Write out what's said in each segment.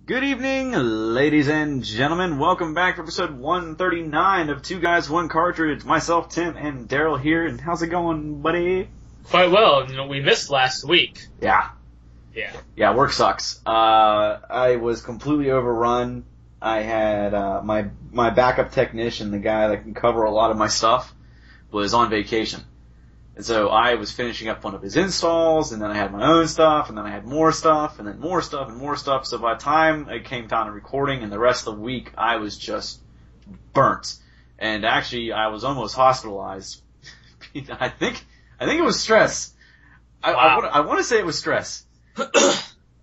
Good evening, ladies and gentlemen. Welcome back to episode 139 of Two Guys, One Cartridge. Myself, Tim, and Daryl here. And how's it going, buddy? Quite well. We missed last week. Yeah, work sucks. I was completely overrun. I had my backup technician, the guy that can cover a lot of my stuff, was on vacation. And so I was finishing up one of his installs, and then I had my own stuff, and then I had more stuff, and then more stuff, and more stuff. So by the time it came down to recording and the rest of the week, I was just burnt. And actually, I was almost hospitalized. I think it was stress. Wow. I want to say it was stress.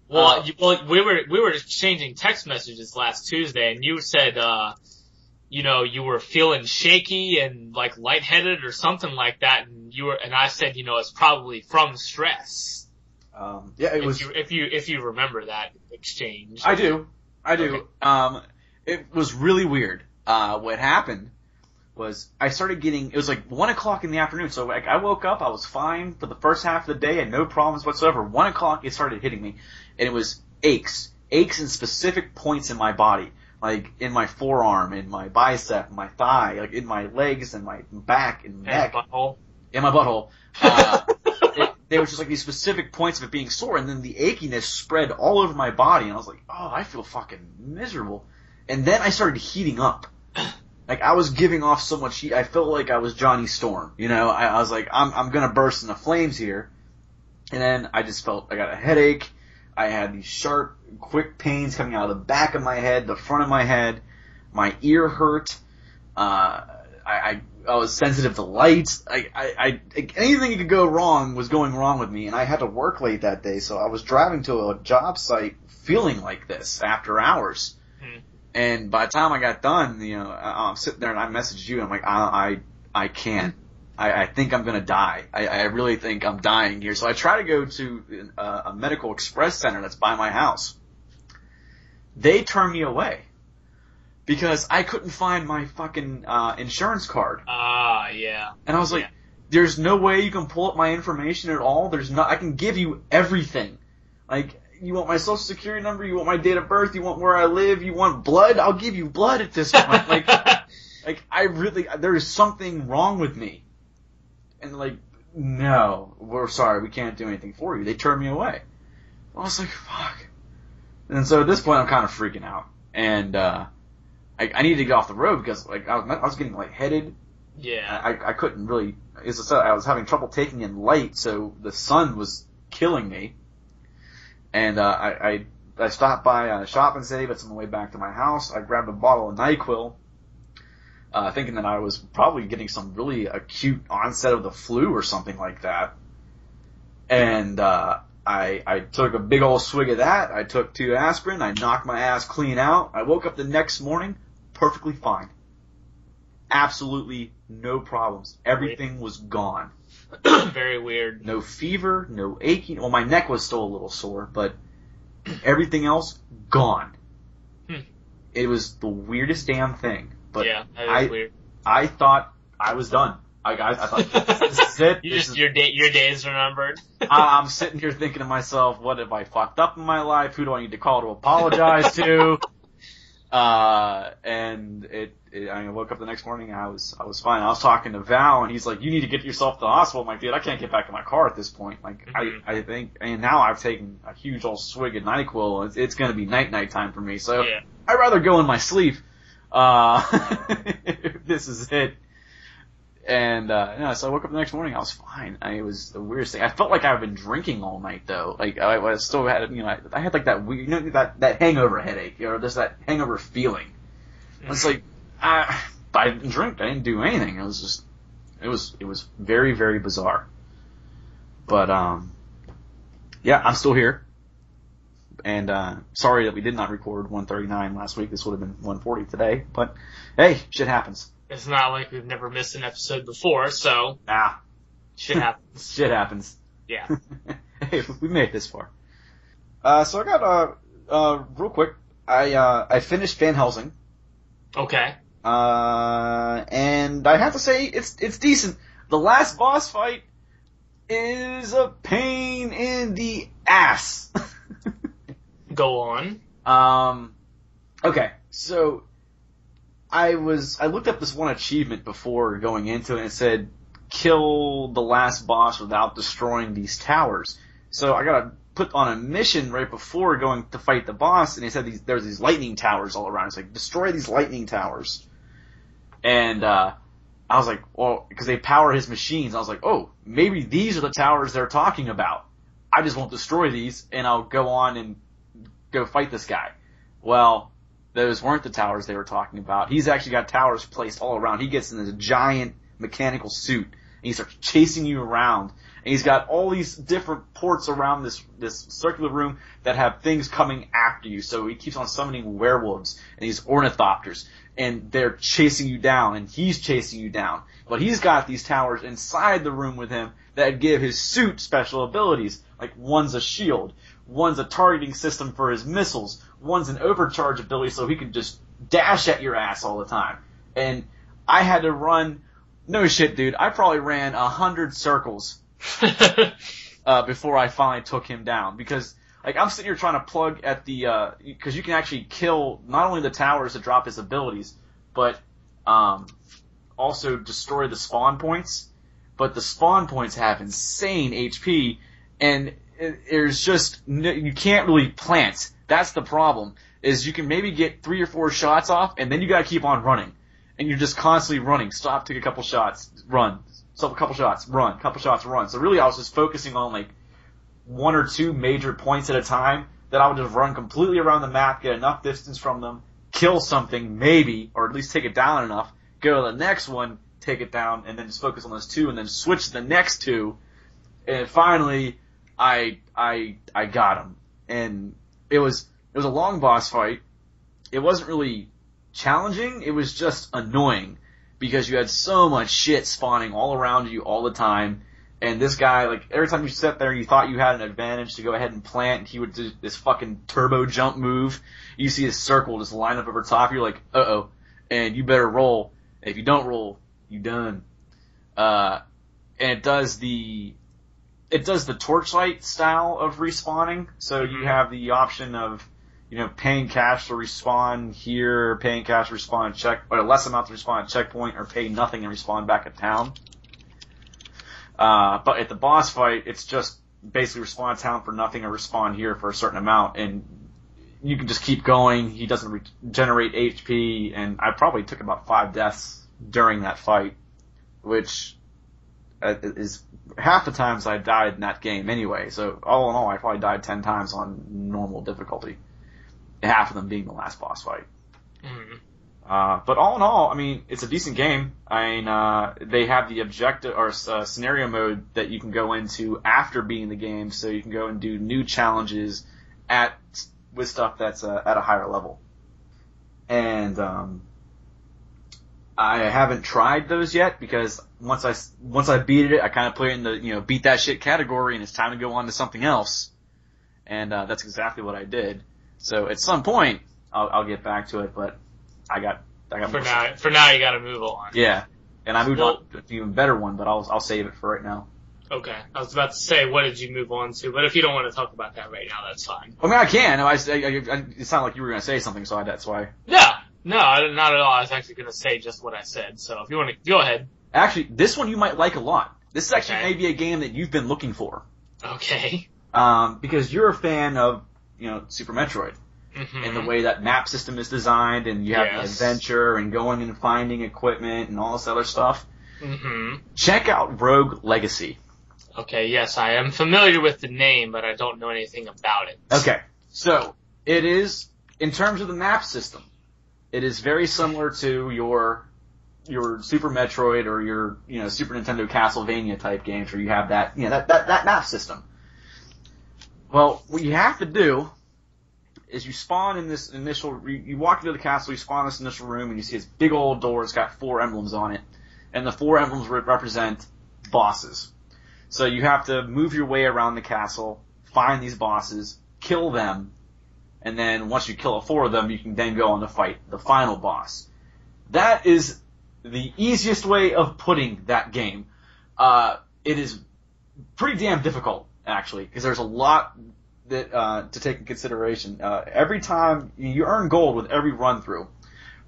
Well, we were exchanging text messages last Tuesday, and you said, you were feeling shaky and like lightheaded or something like that, and I said, it's probably from stress. It was. If you remember that exchange. I do. Okay. It was really weird. What happened was I started getting. It was like 1 o'clock in the afternoon. So I woke up. I was fine for the first half of the day. I had no problems whatsoever. 1 o'clock, it started hitting me, and it was aches in specific points in my body. Like, in my forearm, in my bicep, my thigh, like, in my legs, and my back, and neck. Butthole. In my butthole. They were just, like, these specific points of it being sore, and then the achiness spread all over my body, and I was like, oh, I feel fucking miserable. And then I started heating up. Like, I was giving off so much heat, I felt like I was Johnny Storm, I was like, I'm gonna burst into flames here. And then I just felt, I got a headache. I had these sharp, quick pains coming out of the back of my head, the front of my head. My ear hurt. I was sensitive to lights. Anything that could go wrong was going wrong with me, and I had to work late that day, so I was driving to a job site feeling like this after hours. And by the time I got done, I'm sitting there and I messaged you, and I'm like, I can't. I think I'm gonna die. I really think I'm dying here. So I try to go to a medical express center that's by my house. They turn me away because I couldn't find my fucking insurance card. Yeah. And I was like, there's no way you can pull up my information at all. I can give you everything. Like, you want my social security number, you want my date of birth, you want where I live, you want blood, I'll give you blood at this point. There is something wrong with me. And like, no, we're sorry, we can't do anything for you. They turned me away. I was like, fuck. And so at this point, I'm kind of freaking out. And I needed to get off the road because like I was getting lightheaded. Yeah. I couldn't really. As I said, I was having trouble taking in light, so the sun was killing me. And I stopped by Shop and Save. It's on the way back to my house. I grabbed a bottle of NyQuil. Thinking that I was probably getting some really acute onset of the flu or something like that. And I took a big old swig of that. I took 2 aspirin. I knocked my ass clean out. I woke up the next morning perfectly fine. Absolutely no problems. Everything was gone. Very weird. No fever, no aching. Well, my neck was still a little sore, but everything else, gone. It was the weirdest damn thing. But yeah, that is weird. I thought I was done. I thought, this is it. Your days are numbered. I'm sitting here thinking to myself, what have I fucked up in my life? Who do I need to call to apologize to? And I woke up the next morning and I was fine. I was talking to Val and he's like, you need to get yourself to the hospital. I'm like, dude, I can't get back in my car at this point. Like, I think, and now I've taken a huge old swig of NyQuil. It's gonna be night time for me. So yeah. I'd rather go in my sleep. This is it. And, so I woke up the next morning, I was fine. It was the weirdest thing. I felt like I've been drinking all night though. Like, I still had, I had like that weird, that hangover headache, just that hangover feeling. It's like, I didn't drink, I didn't do anything. It was just, it was very, very bizarre. But, yeah, I'm still here. And sorry that we did not record 139 last week. This would have been 140 today. But, hey, shit happens. It's not like we've never missed an episode before, so... Shit happens. Shit happens. Yeah. Hey, we made it this far. So I got, real quick, I finished Van Helsing. Okay. And I have to say, it's decent. The last boss fight is a pain in the ass. Go on. Okay, so I looked up this one achievement before going into it, and it said, kill the last boss without destroying these towers. So I got put on a mission right before going to fight the boss, and they said there's these lightning towers all around. It's like, destroy these lightning towers. And, I was like, well, because they power his machines, I was like, oh, maybe these are the towers they're talking about. I just won't destroy these, and I'll go on and go fight this guy. Well, those weren't the towers they were talking about. He's actually got towers placed all around. He gets in this giant mechanical suit, and he starts chasing you around. And he's got all these different ports around this circular room that have things coming after you. So he keeps on summoning werewolves and these ornithopters, and they're chasing you down, and he's chasing you down. But he's got these towers inside the room with him that give his suit special abilities. Like, one's a shield, one's a targeting system for his missiles, one's an overcharge ability so he can just dash at your ass all the time. And I had to run, no shit, dude, I probably ran 100 circles before I finally took him down. Because, like, I'm sitting here trying to plug at the, because you can actually kill not only the towers to drop his abilities, but also destroy the spawn points. But the spawn points have insane HP, and there's just, you can't really plant. That's the problem, is you can maybe get 3 or 4 shots off, and then you gotta keep on running. And you're just constantly running. Stop, take a couple shots, run. Stop, a couple shots, run. Couple shots, run. So really I was just focusing on like 1 or 2 major points at a time that I would just run completely around the map, get enough distance from them, kill something, maybe, or at least take it down enough, go to the next one, take it down, and then just focus on those 2, and then switch to the next 2, and finally, I got him. And it was a long boss fight. It wasn't really challenging, it was just annoying, because you had so much shit spawning all around you all the time, and this guy, like, every time you sat there you thought you had an advantage to go ahead and plant, he would do this fucking turbo jump move. You see his circle just line up over top, you're like, uh-oh, and you better roll. If you don't roll, you done. And it does the torchlight style of respawning. So you have the option of, paying cash to respawn here, paying cash to respawn at or less amount to respawn at checkpoint, or pay nothing and respawn back at town. But at the boss fight, it's just basically respawn at town for nothing or respawn here for a certain amount, and you can just keep going. He doesn't regenerate HP, and I probably took about 5 deaths during that fight, which is half the times I died in that game anyway. So all in all, I probably died 10 times on normal difficulty, half of them being the last boss fight. Mm-hmm. But all in all, I mean, it's a decent game. I mean, they have the objective or scenario mode that you can go into after beating the game, so you can go and do new challenges with stuff that's at a higher level. And I haven't tried those yet, because once I beat it, I kind of put it in the beat that shit category, and it's time to go on to something else. And that's exactly what I did. So at some point I'll get back to it, but I got for now you got to move on. Yeah, and I moved on to an even better one, but I'll save it for right now. Okay, I was about to say, what did you move on to? But if you don't want to talk about that right now, that's fine. I mean, I can. It sounded like you were going to say something, so that's why. Yeah. No, not at all. I was actually going to say just what I said. So if you want to, go ahead. Actually, this one you might like a lot. This is actually maybe a game that you've been looking for. Okay. Because you're a fan of, Super Metroid. Mm-hmm. And the way that map system is designed, and you have the adventure, and going and finding equipment, and all this other stuff. Mm-hmm. Check out Rogue Legacy. Okay, yes, I am familiar with the name, but I don't know anything about it. Okay, so, it is, in terms of the map system, it is very similar to your Super Metroid or your, Super Nintendo Castlevania type games where you have that, that map system. Well, what you have to do is you spawn in this initial, you walk into the castle, you spawn in this initial room, and you see this big old door, it's got 4 emblems on it, and the 4 emblems represent bosses. So you have to move your way around the castle, find these bosses, kill them, and then once you kill 4 of them, you can then go on to fight the final boss. That is the easiest way of putting that game. It is pretty damn difficult, actually, because there's a lot that to take in consideration. Every time you earn gold with every run through.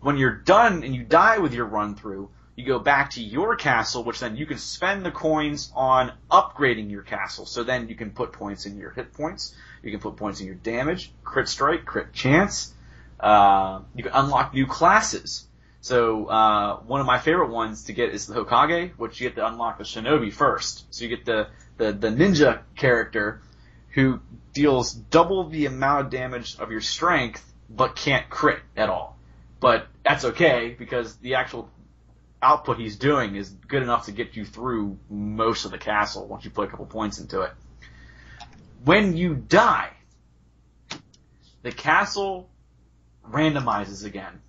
When you're done and you die with your run through, you go back to your castle, which then you can spend the coins on upgrading your castle. So then you can put points in your hit points, you can put points in your damage, crit strike, crit chance. You can unlock new classes. So one of my favorite ones to get is the Hokage, which you get to unlock the Shinobi first. So you get the ninja character who deals double the amount of damage of your strength, but can't crit at all. But that's okay, because the actual output he's doing is good enough to get you through most of the castle once you put a couple points into it. When you die, the castle randomizes again.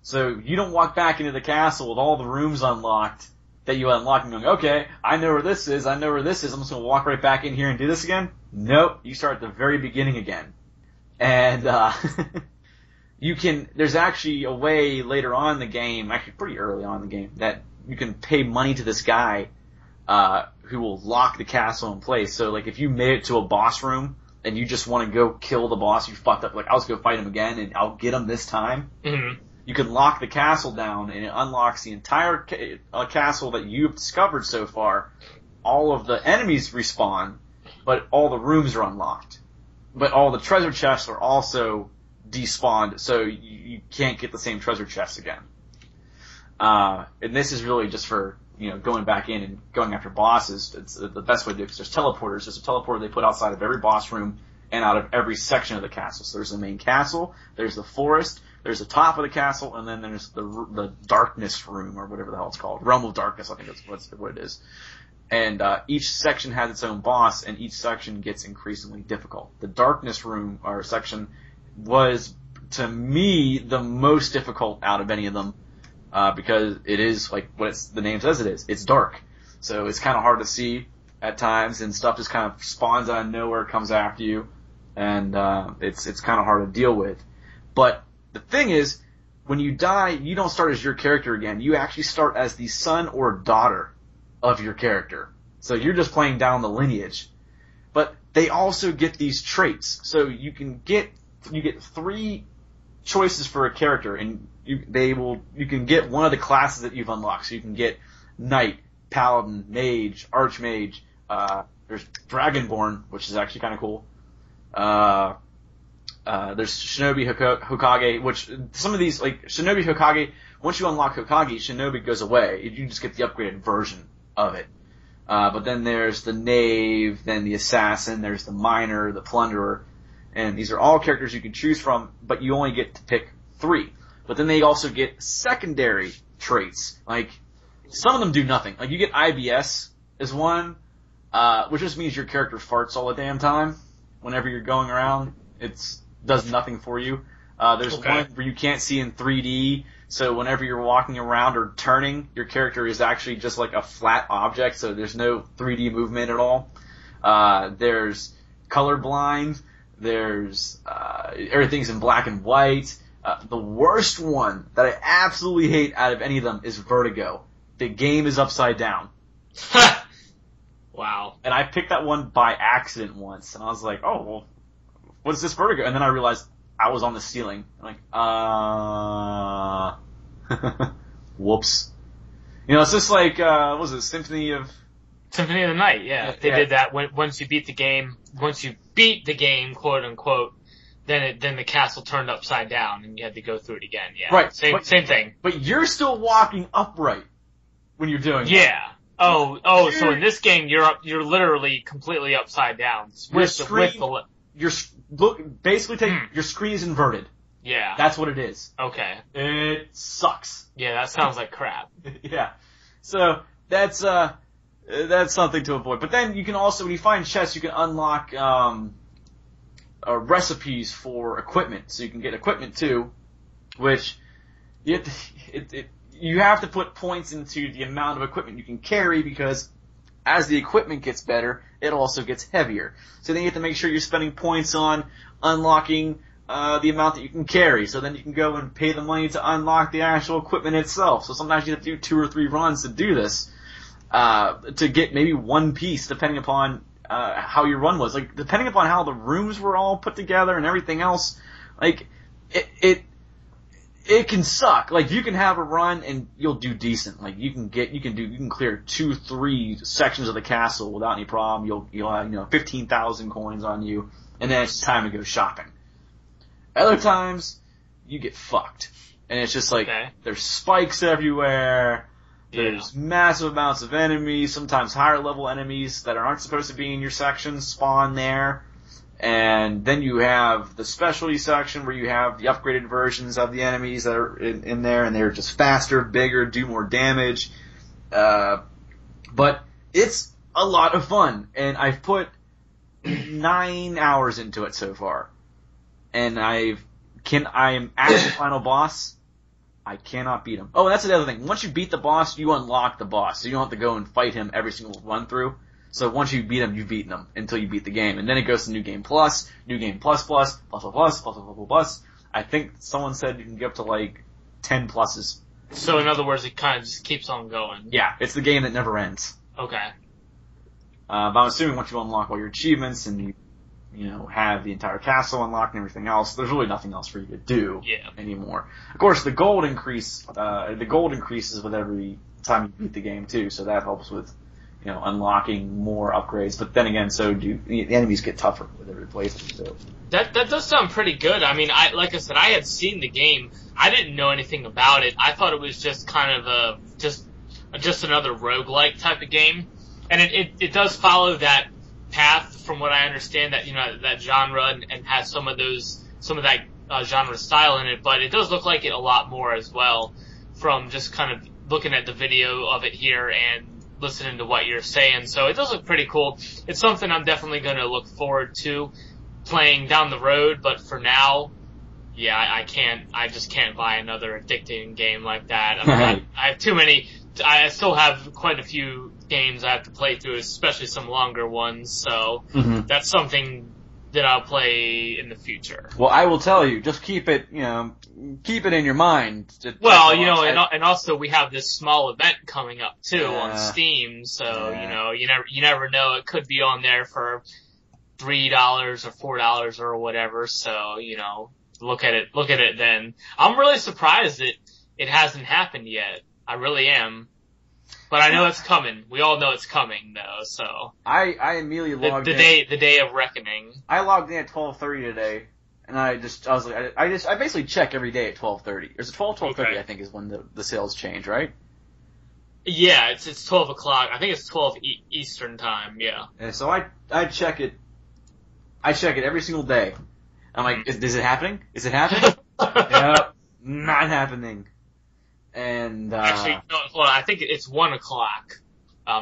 So you don't walk back into the castle with all the rooms unlocked that you unlock and going, okay, I know where this is, I'm just going to walk right back in here and do this again. Nope, you start at the very beginning again. And there's actually a way later on in the game, actually pretty early on in the game, that you can pay money to this guy who will lock the castle in place. So like if you made it to a boss room and you just want to go kill the boss, you fucked up, like I'll just go fight him again and I'll get him this time. Mm-hmm. You can lock the castle down and it unlocks the entire castle that you've discovered so far. All of the enemies respawn, but all the rooms are unlocked. But all the treasure chests are also despawned, so you can't get the same treasure chests again. And this is really just for, going back in and going after bosses. It's the best way to do it, because there's teleporters. There's a teleporter they put outside of every boss room and out of every section of the castle. So there's the main castle, there's the forest, there's the top of the castle, and then there's the darkness room, or whatever the hell it's called. Realm of Darkness, I think that's what it is. And each section has its own boss, and each section gets increasingly difficult. The darkness room, or section, was, to me, the most difficult out of any of them, because it is, like what the name says it is. It's dark. So it's kind of hard to see at times, and stuff just kind of spawns out of nowhere, comes after you, and it's kind of hard to deal with. But the thing is, when you die, you don't start as your character again. You actually start as the son or daughter of your character. So you're just playing down the lineage. But they also get these traits. So you get 3 choices for a character, and you can get one of the classes that you've unlocked. So you can get Knight, Paladin, Mage, Archmage. There's Dragonborn, which is actually kind of cool. There's Shinobi Hokage, which some of these, like Shinobi Hokage, once you unlock Hokage, Shinobi goes away. You just get the upgraded version of it. But then there's the Knave, then the Assassin, there's the Miner, the Plunderer, and these are all characters you can choose from, but you only get to pick 3. But then they also get secondary traits. Like, some of them do nothing. Like, you get IBS as one, which just means your character farts all the damn time. Whenever you're going around, it does nothing for you. There's one where you can't see in 3D, so whenever you're walking around or turning, your character is actually just like a flat object, so there's no 3D movement at all. There's colorblind. There's everything's in black and white. The worst one that I absolutely hate out of any of them is Vertigo. The game is upside down. Wow. And I picked that one by accident once, and I was like, oh, well, what is this Vertigo? And then I realized I was on the ceiling. I'm like, whoops. It's just like, what was it, Symphony of the Night, yeah. They did that once you beat the game, quote unquote, then the castle turned upside down and you had to go through it again, yeah. Right. Same thing. But you're still walking upright when you're doing it. Yeah. Oh, so in this game you're literally completely upside down. Your screen is inverted. Yeah. That's what it is. Okay. It sucks. Yeah, that sounds like crap. Yeah. So that's something to avoid. But then you can also, when you find chests, you can unlock recipes for equipment. So you can get equipment too, which you have to put points into the amount of equipment you can carry, because as the equipment gets better, it also gets heavier. So then you have to make sure you're spending points on unlocking the amount that you can carry. So then you can go and pay the money to unlock the actual equipment itself. So sometimes you have to do 2 or 3 runs to do this, to get maybe one piece, depending upon how your run was. Like, depending upon how the rooms were all put together and everything else, like, it can suck. Like, you can have a run and you'll do decent. Like, you can clear 2-3 sections of the castle without any problem. You'll have, 15,000 coins on you, and then it's time to go shopping. Other times, you get fucked. And it's just like, there's spikes everywhere. There's massive amounts of enemies, sometimes higher level enemies that aren't supposed to be in your section spawn there. And then you have the specialty section where you have the upgraded versions of the enemies that are in there, and they're just faster, bigger, do more damage. But it's a lot of fun, and I've put 9 hours into it so far. And I am at the final boss. I cannot beat him. Oh, that's the other thing. Once you beat the boss, you unlock the boss, so you don't have to go and fight him every single run through. So once you beat him, you've beaten him until you beat the game. And then it goes to New Game Plus, New Game Plus, Plus. I think someone said you can get up to like 10 pluses. So in other words, it kind of just keeps on going. Yeah, it's the game that never ends. Okay. But I'm assuming once you unlock all your achievements and you have the entire castle unlocked and everything else, there's really nothing else for you to do anymore. Of course, the gold increases with every time you beat the game too, so that helps with unlocking more upgrades. But then again, the enemies get tougher with every playthrough. So. That does sound pretty good. I mean, like I said, I had seen the game. I didn't know anything about it. I thought it was just kind of just another roguelike type of game. And it does follow that path, from what I understand, that that genre and has some of that genre style in it. But it does look like it a lot more as well, from just kind of looking at the video of it here and listening to what you're saying. So it does look pretty cool. It's something I'm definitely going to look forward to playing down the road, but for now, I just can't buy another addicting game like that. I mean, I have too many. I still have quite a few games I have to play through, especially some longer ones, so that's something that I'll play in the future. Well, I will tell you, just keep it in your mind. Well, and also we have this small event coming up too on Steam, so you never know. It could be on there for $3 or $4 or whatever. So look at it then. I'm really surprised that it hasn't happened yet. I really am. But I know it's coming. We all know it's coming, though. So I immediately logged in. The day of reckoning. I logged in at 12:30 today, and I was like, I basically check every day at 12:30. Or is it 12:30? Okay. I think is when the sales change, right? Yeah, it's 12 o'clock. I think it's 12 Eastern time. Yeah. And so I check it. I check it every single day. I'm like, is it happening? Is it happening? Yep, not happening. And actually, no, hold on. I think it's 1 o'clock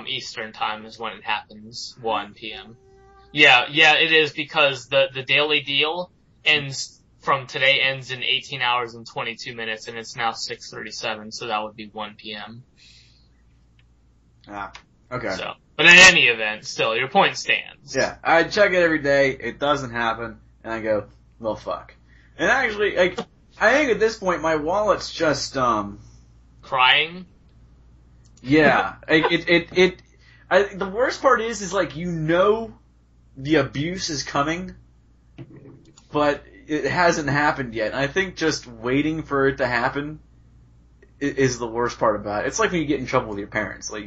Eastern time is when it happens. 1 p.m. Yeah, it is, because the daily deal ends in 18 hours and 22 minutes, and it's now 6:37, so that would be 1 p.m. Ah, okay. So, but in any event, still, your point stands. Yeah, I check it every day. It doesn't happen, and I go, well, fuck. And actually, I think at this point my wallet's just crying. Yeah, the worst part is the abuse is coming, but it hasn't happened yet. And I think just waiting for it to happen is the worst part about it. It's like when you get in trouble with your parents. Like,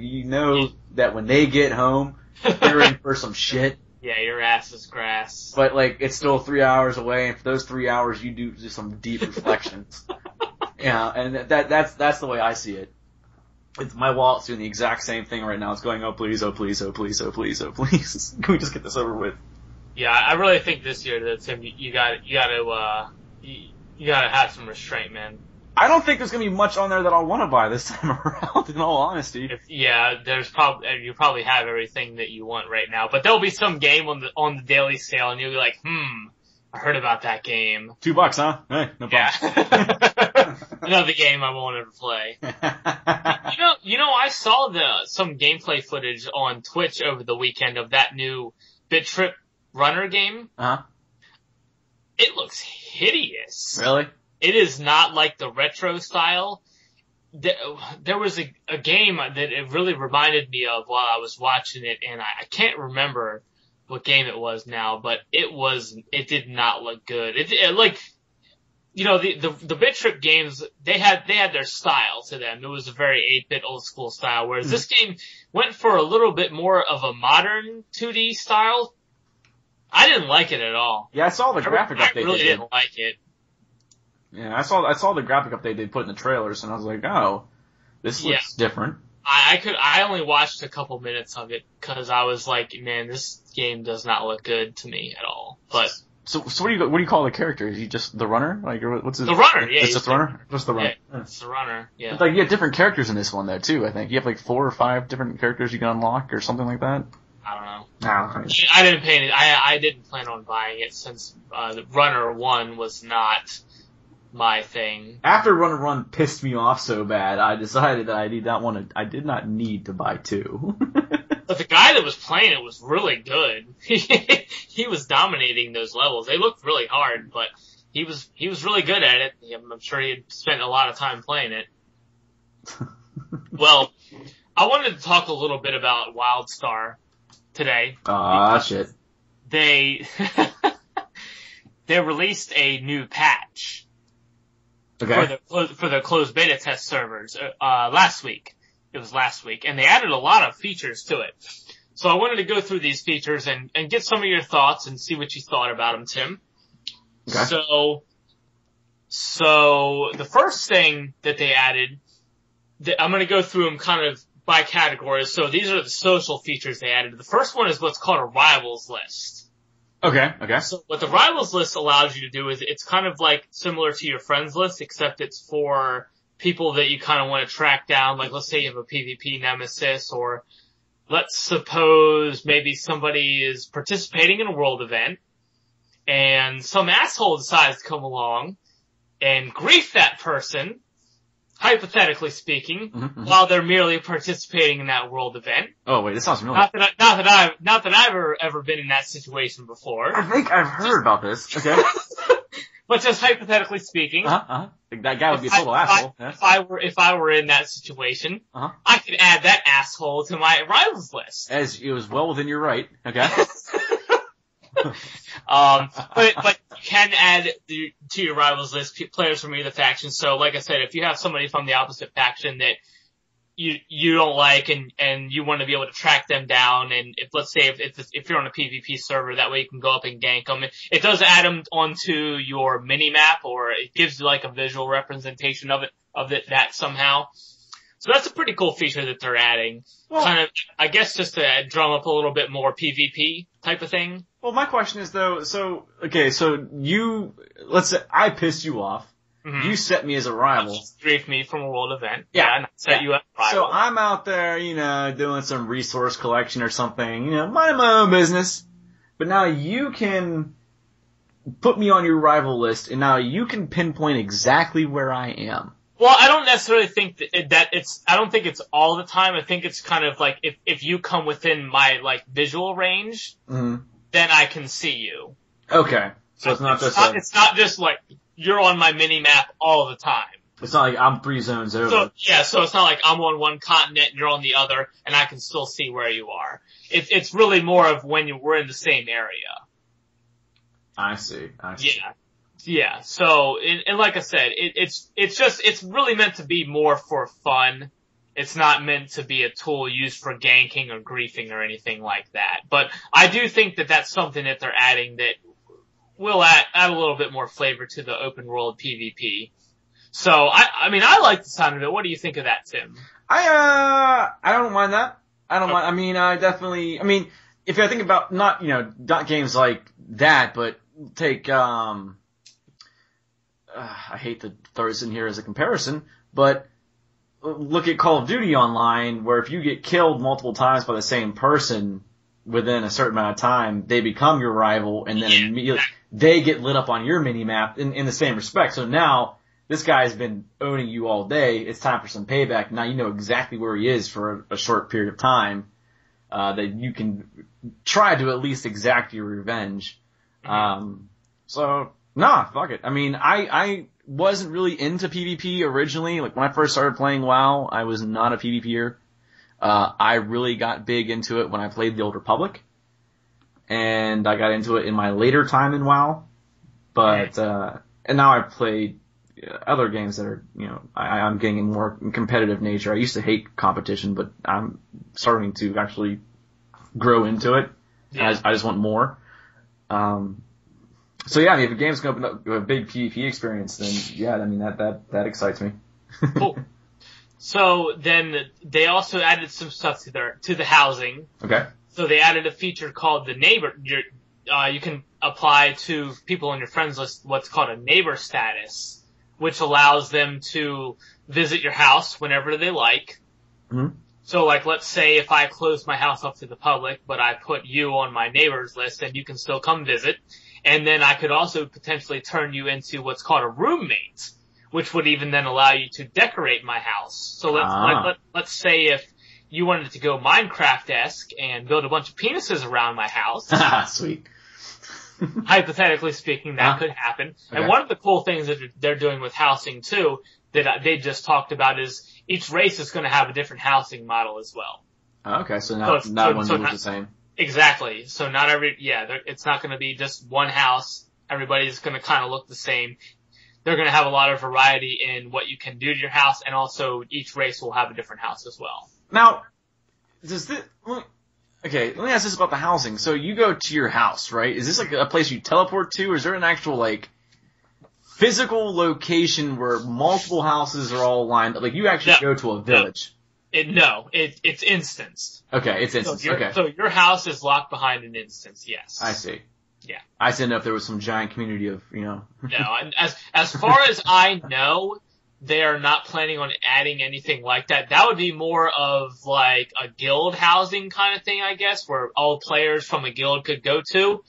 that when they get home, you're in for some shit. Yeah, your ass is grass. But it's still 3 hours away, and for those 3 hours you do just some deep reflections. Yeah, and that's the way I see it. My wallet's doing the exact same thing right now. It's going, oh please, oh please, oh please, oh please, oh please. Can we just get this over with? Yeah, I really think this year that Tim, you gotta have some restraint, man. I don't think there's gonna be much on there that I'll want to buy this time around, in all honesty. You probably have everything that you want right now, but there'll be some game on the daily sale, and you'll be like, I heard about that game. $2, huh? Hey, no problem. Yeah. Another game I won't ever play. I saw some gameplay footage on Twitch over the weekend of that new Bit Trip Runner game. Uh-huh. It looks hideous. Really? It is not like the retro style. There was a game that it really reminded me of while I was watching it, and I can't remember what game it was now, but it did not look good. The Bit Trip games, they had their style to them. It was a very 8-bit old school style, whereas this game went for a little bit more of a modern 2D style. I didn't like it at all. Yeah, I saw the graphic update. I really didn't like it. Yeah, I saw the graphic update they put in the trailers, and I was like, oh, this looks different. I only watched a couple minutes of it because I was like, man, this game does not look good to me at all. But so what do you call the character? Is he just the runner? Like, what's his? The runner, yeah. It's just the runner. Just the runner. Yeah, it's the runner. Yeah. But, like, you have different characters in this one though too. I think you have like 4 or 5 different characters you can unlock or something like that. I don't know. No, I didn't pay it. I didn't plan on buying it since the Runner 1 was not my thing. After Runner 1 pissed me off so bad, I decided that I did not need to buy 2. But the guy that was playing it was really good. He was dominating those levels. They looked really hard, but he was really good at it. I'm sure he had spent a lot of time playing it. Well, I wanted to talk a little bit about Wildstar today. Shit. They released a new patch. Okay. For the closed beta test servers last week. It was last week, and they added a lot of features to it. So I wanted to go through these features and get some of your thoughts and see what you thought about them, Tim. Okay. So the first thing that they added, I'm going to go through them kind of by categories. So these are the social features they added. The first one is what's called a rivals list. Okay. So what the rivals list allows you to do is it's kind of like similar to your friends list, except it's for people that you kind of want to track down. Like, let's say you have a PvP nemesis, or let's suppose maybe somebody is participating in a world event and some asshole decides to come along and grief that person, hypothetically speaking, while they're merely participating in that world event. Oh wait, this sounds familiar. Not that I've ever been in that situation before. I think I've heard about this. Okay. But just hypothetically speaking, that guy would be a total asshole. If I were in that situation, I could add that asshole to my rivals list. As it was well within your right. Okay. But you can add to your rivals list players from either faction. So, like I said, if you have somebody from the opposite faction that you don't like and you want to be able to track them down, and if you're on a PvP server, that way you can go up and gank them. It does add them onto your mini map, or it gives you like a visual representation of it that somehow. So that's a pretty cool feature that they're adding. Well, kind of, I guess, just to drum up a little bit more PvP type of thing. Well, my question is though, so let's say I pissed you off. Mm-hmm. You set me as a rival. Grief me from a world event. Yeah, and I set you as a rival. So I'm out there, doing some resource collection or something, minding my own business. But now you can put me on your rival list, and now you can pinpoint exactly where I am. Well, I don't necessarily think I don't think it's all the time. I think it's kind of like if you come within my like visual range, then I can see you. Okay. So it's not just just like you're on my mini map all the time. It's not like I'm 3 zones over. So it's not like I'm on one continent and you're on the other, and I can still see where you are. It's really more of when we're in the same area. I see. Yeah. So, and like I said, it's really meant to be more for fun. It's not meant to be a tool used for ganking or griefing or anything like that. But I do think that that's something that they're adding that will add a little bit more flavor to the open world PvP. So, I mean, I like the sound of it. What do you think of that, Tim? I don't mind that. I don't mind. I mean, if I think about not games like that, but take, I hate to throw this in here as a comparison, but look at Call of Duty Online, where if you get killed multiple times by the same person within a certain amount of time, they become your rival, and then immediately they get lit up on your mini-map in the same respect. So now, this guy's been owning you all day, it's time for some payback. Now you know exactly where he is for a short period of time, that you can try to at least exact your revenge. So, nah, fuck it. I mean, I wasn't really into PvP originally. Like, when I first started playing WoW, I was not a PvPer. I really got big into it when I played the Old Republic. and I got into it in my later time in WoW. But, and now I play other games that are, I'm getting in more competitive nature. I used to hate competition, but I'm starting to actually grow into it. Yeah. I just want more. So yeah, I mean, if a game's going to open up a big PvP experience, then yeah, I mean, that excites me. Cool. So then they also added some stuff to the housing. Okay. So they added a feature called the neighbor. You can apply to people on your friends list what's called a neighbor status, which allows them to visit your house whenever they like. Mm-hmm. So like, let's say if I close my house up to the public, but I put you on my neighbors list, and you can still come visit. And then I could also potentially turn you into what's called a roommate, which would even then allow you to decorate my house. So let's say if you wanted to go Minecraft-esque and build a bunch of penises around my house. Sweet. Hypothetically speaking, that could happen. Okay. And one of the cool things that they're doing with housing too, that they just talked about, is each race is going to have a different housing model as well. Okay, so not one looks the same. Exactly. So it's not going to be just one house. Everybody's going to kind of look the same. They're going to have a lot of variety in what you can do to your house, and also each race will have a different house as well. Now, let me ask this about the housing. So you go to your house, right? Is this like a place you teleport to, or is there an actual like physical location where multiple houses are all lined up? Like you actually go to a village? It's instanced. Okay, it's instanced. So your house is locked behind an instance, yes. I see. Yeah. I didn't know if there was some giant community of, No, as far as I know, they are not planning on adding anything like that. That would be more of like a guild housing kind of thing, I guess, where all players from a guild could go to.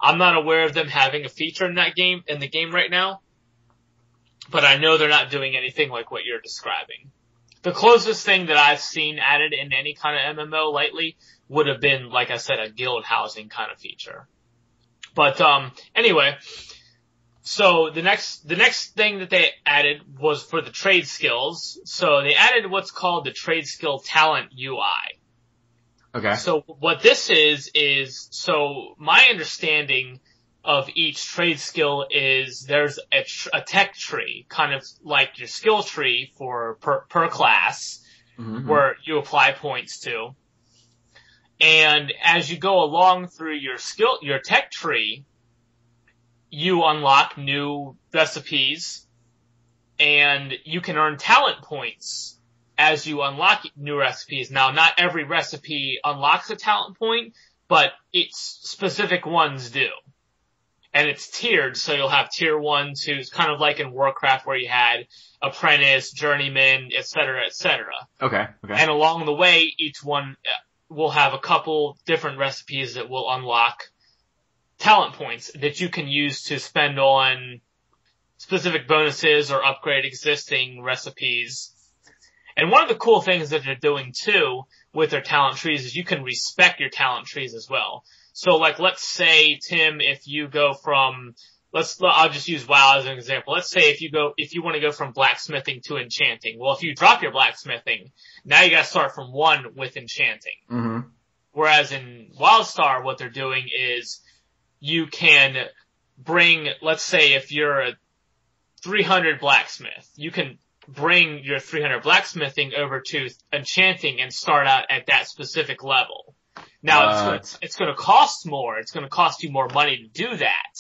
I'm not aware of them having a feature in the game right now, but I know they're not doing anything like what you're describing. The closest thing that I've seen added in any kind of MMO lately would have been, like I said, a guild housing kind of feature. But anyway, so the next thing that they added was for the trade skills. So they added what's called the trade skill talent UI. Okay. So what this is so my understanding of each trade skill is there's a tech tree, kind of like your skill tree for per class, mm-hmm. where you apply points to. And as you go along through your tech tree, you unlock new recipes, and you can earn talent points as you unlock new recipes. Now, not every recipe unlocks a talent point, but specific ones do. And it's tiered, so you'll have tier 1, 2, kind of like in Warcraft where you had apprentice, journeyman, etc., etc. Okay. And along the way, each one will have a couple different recipes that will unlock talent points that you can use to spend on specific bonuses or upgrade existing recipes. And one of the cool things that they're doing too with their talent trees is you can respec your talent trees as well. So like, let's say, Tim, if you go from, I'll just use WoW as an example. Let's say if you want to go from blacksmithing to enchanting. Well, if you drop your blacksmithing, now you gotta start from 1 with enchanting. Mm-hmm. Whereas in Wildstar, what they're doing is you can bring, let's say if you're a 300 blacksmith, you can bring your 300 blacksmithing over to enchanting and start out at that specific level. Now, it's going to cost more. It's going to cost you more money to do that.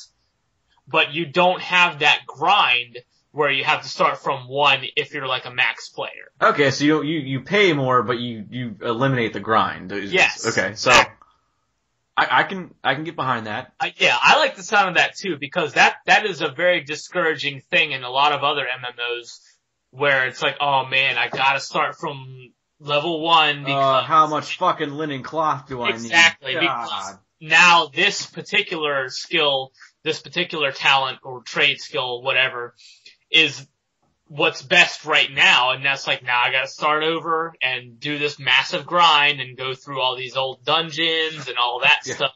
But you don't have that grind where you have to start from 1 if you're like a max player. Okay, so you pay more, but you eliminate the grind. Yes. Okay, so I can get behind that. I like the sound of that too, because that is a very discouraging thing in a lot of other MMOs where it's like, oh man, I gotta start from level 1 because how much fucking linen cloth do I need? Exactly, because now this particular skill, this particular talent or trade skill, whatever, is what's best right now, and that's like, now I gotta start over and do this massive grind and go through all these old dungeons and all that stuff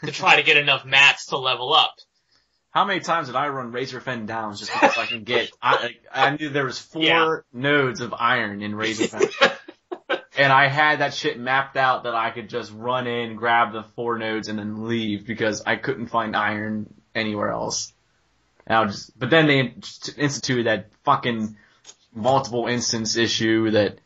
to try to get enough mats to level up. How many times did I run Razorfen down just because I knew there was 4 nodes of iron in Razorfen. And I had that shit mapped out that I could just run in, grab the 4 nodes, and then leave because I couldn't find iron anywhere else. But then they instituted that fucking multiple instance issue that...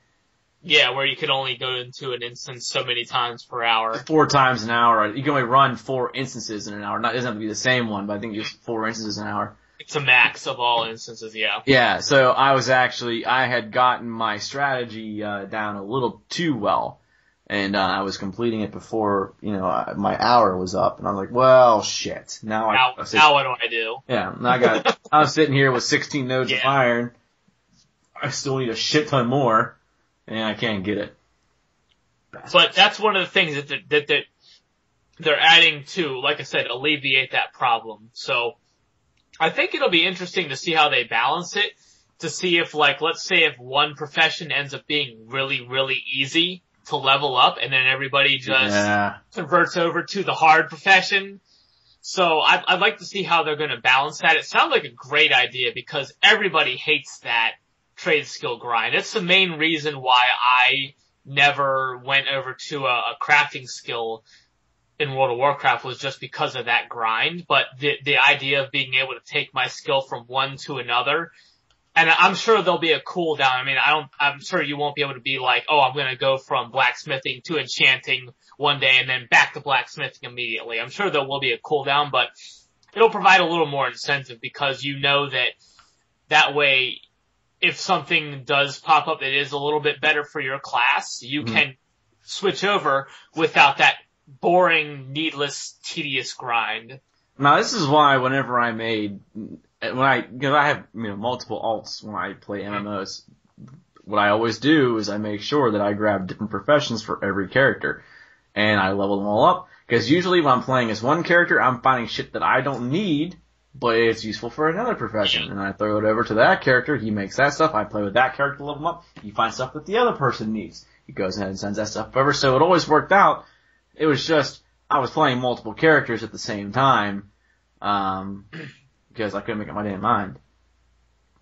Yeah, where you could only go into an instance so many times per hour. 4 times an hour. You can only run 4 instances in an hour. It doesn't have to be the same one, but I think just 4 instances an hour. It's a max of all instances, yeah. Yeah, so I had gotten my strategy down a little too well, and I was completing it before, my hour was up, and I was like, well, shit. Now what do I do? Yeah, I was sitting here with 16 nodes of iron. I still need a shit ton more, and I can't get it. But that's one of the things that they're adding to, like I said, alleviate that problem. So, I think it'll be interesting to see how they balance it, to see if, let's say if one profession ends up being really, really easy to level up, and then everybody just converts over to the hard profession. So I'd like to see how they're going to balance that. It sounds like a great idea because everybody hates that trade skill grind. It's the main reason why I never went over to a crafting skill in World of Warcraft was just because of that grind, but the idea of being able to take my skill from one to another, and I'm sure there'll be a cooldown. I mean, I'm sure you won't be able to be like, oh, I'm gonna go from blacksmithing to enchanting one day and then back to blacksmithing immediately. I'm sure there will be a cooldown, but it'll provide a little more incentive because you know that way, if something does pop up that is a little bit better for your class, you can switch over without that boring, needless, tedious grind. Now this is why whenever because I have multiple alts when I play MMOs, what I always do is I make sure that I grab different professions for every character, and I level them all up. Because usually when I'm playing as one character, I'm finding shit that I don't need, but it's useful for another profession, and I throw it over to that character. He makes that stuff. I play with that character to level him up. He finds stuff that the other person needs. He goes ahead and sends that stuff over. So it always worked out. It was just, I was playing multiple characters at the same time, because I couldn't make up my damn mind.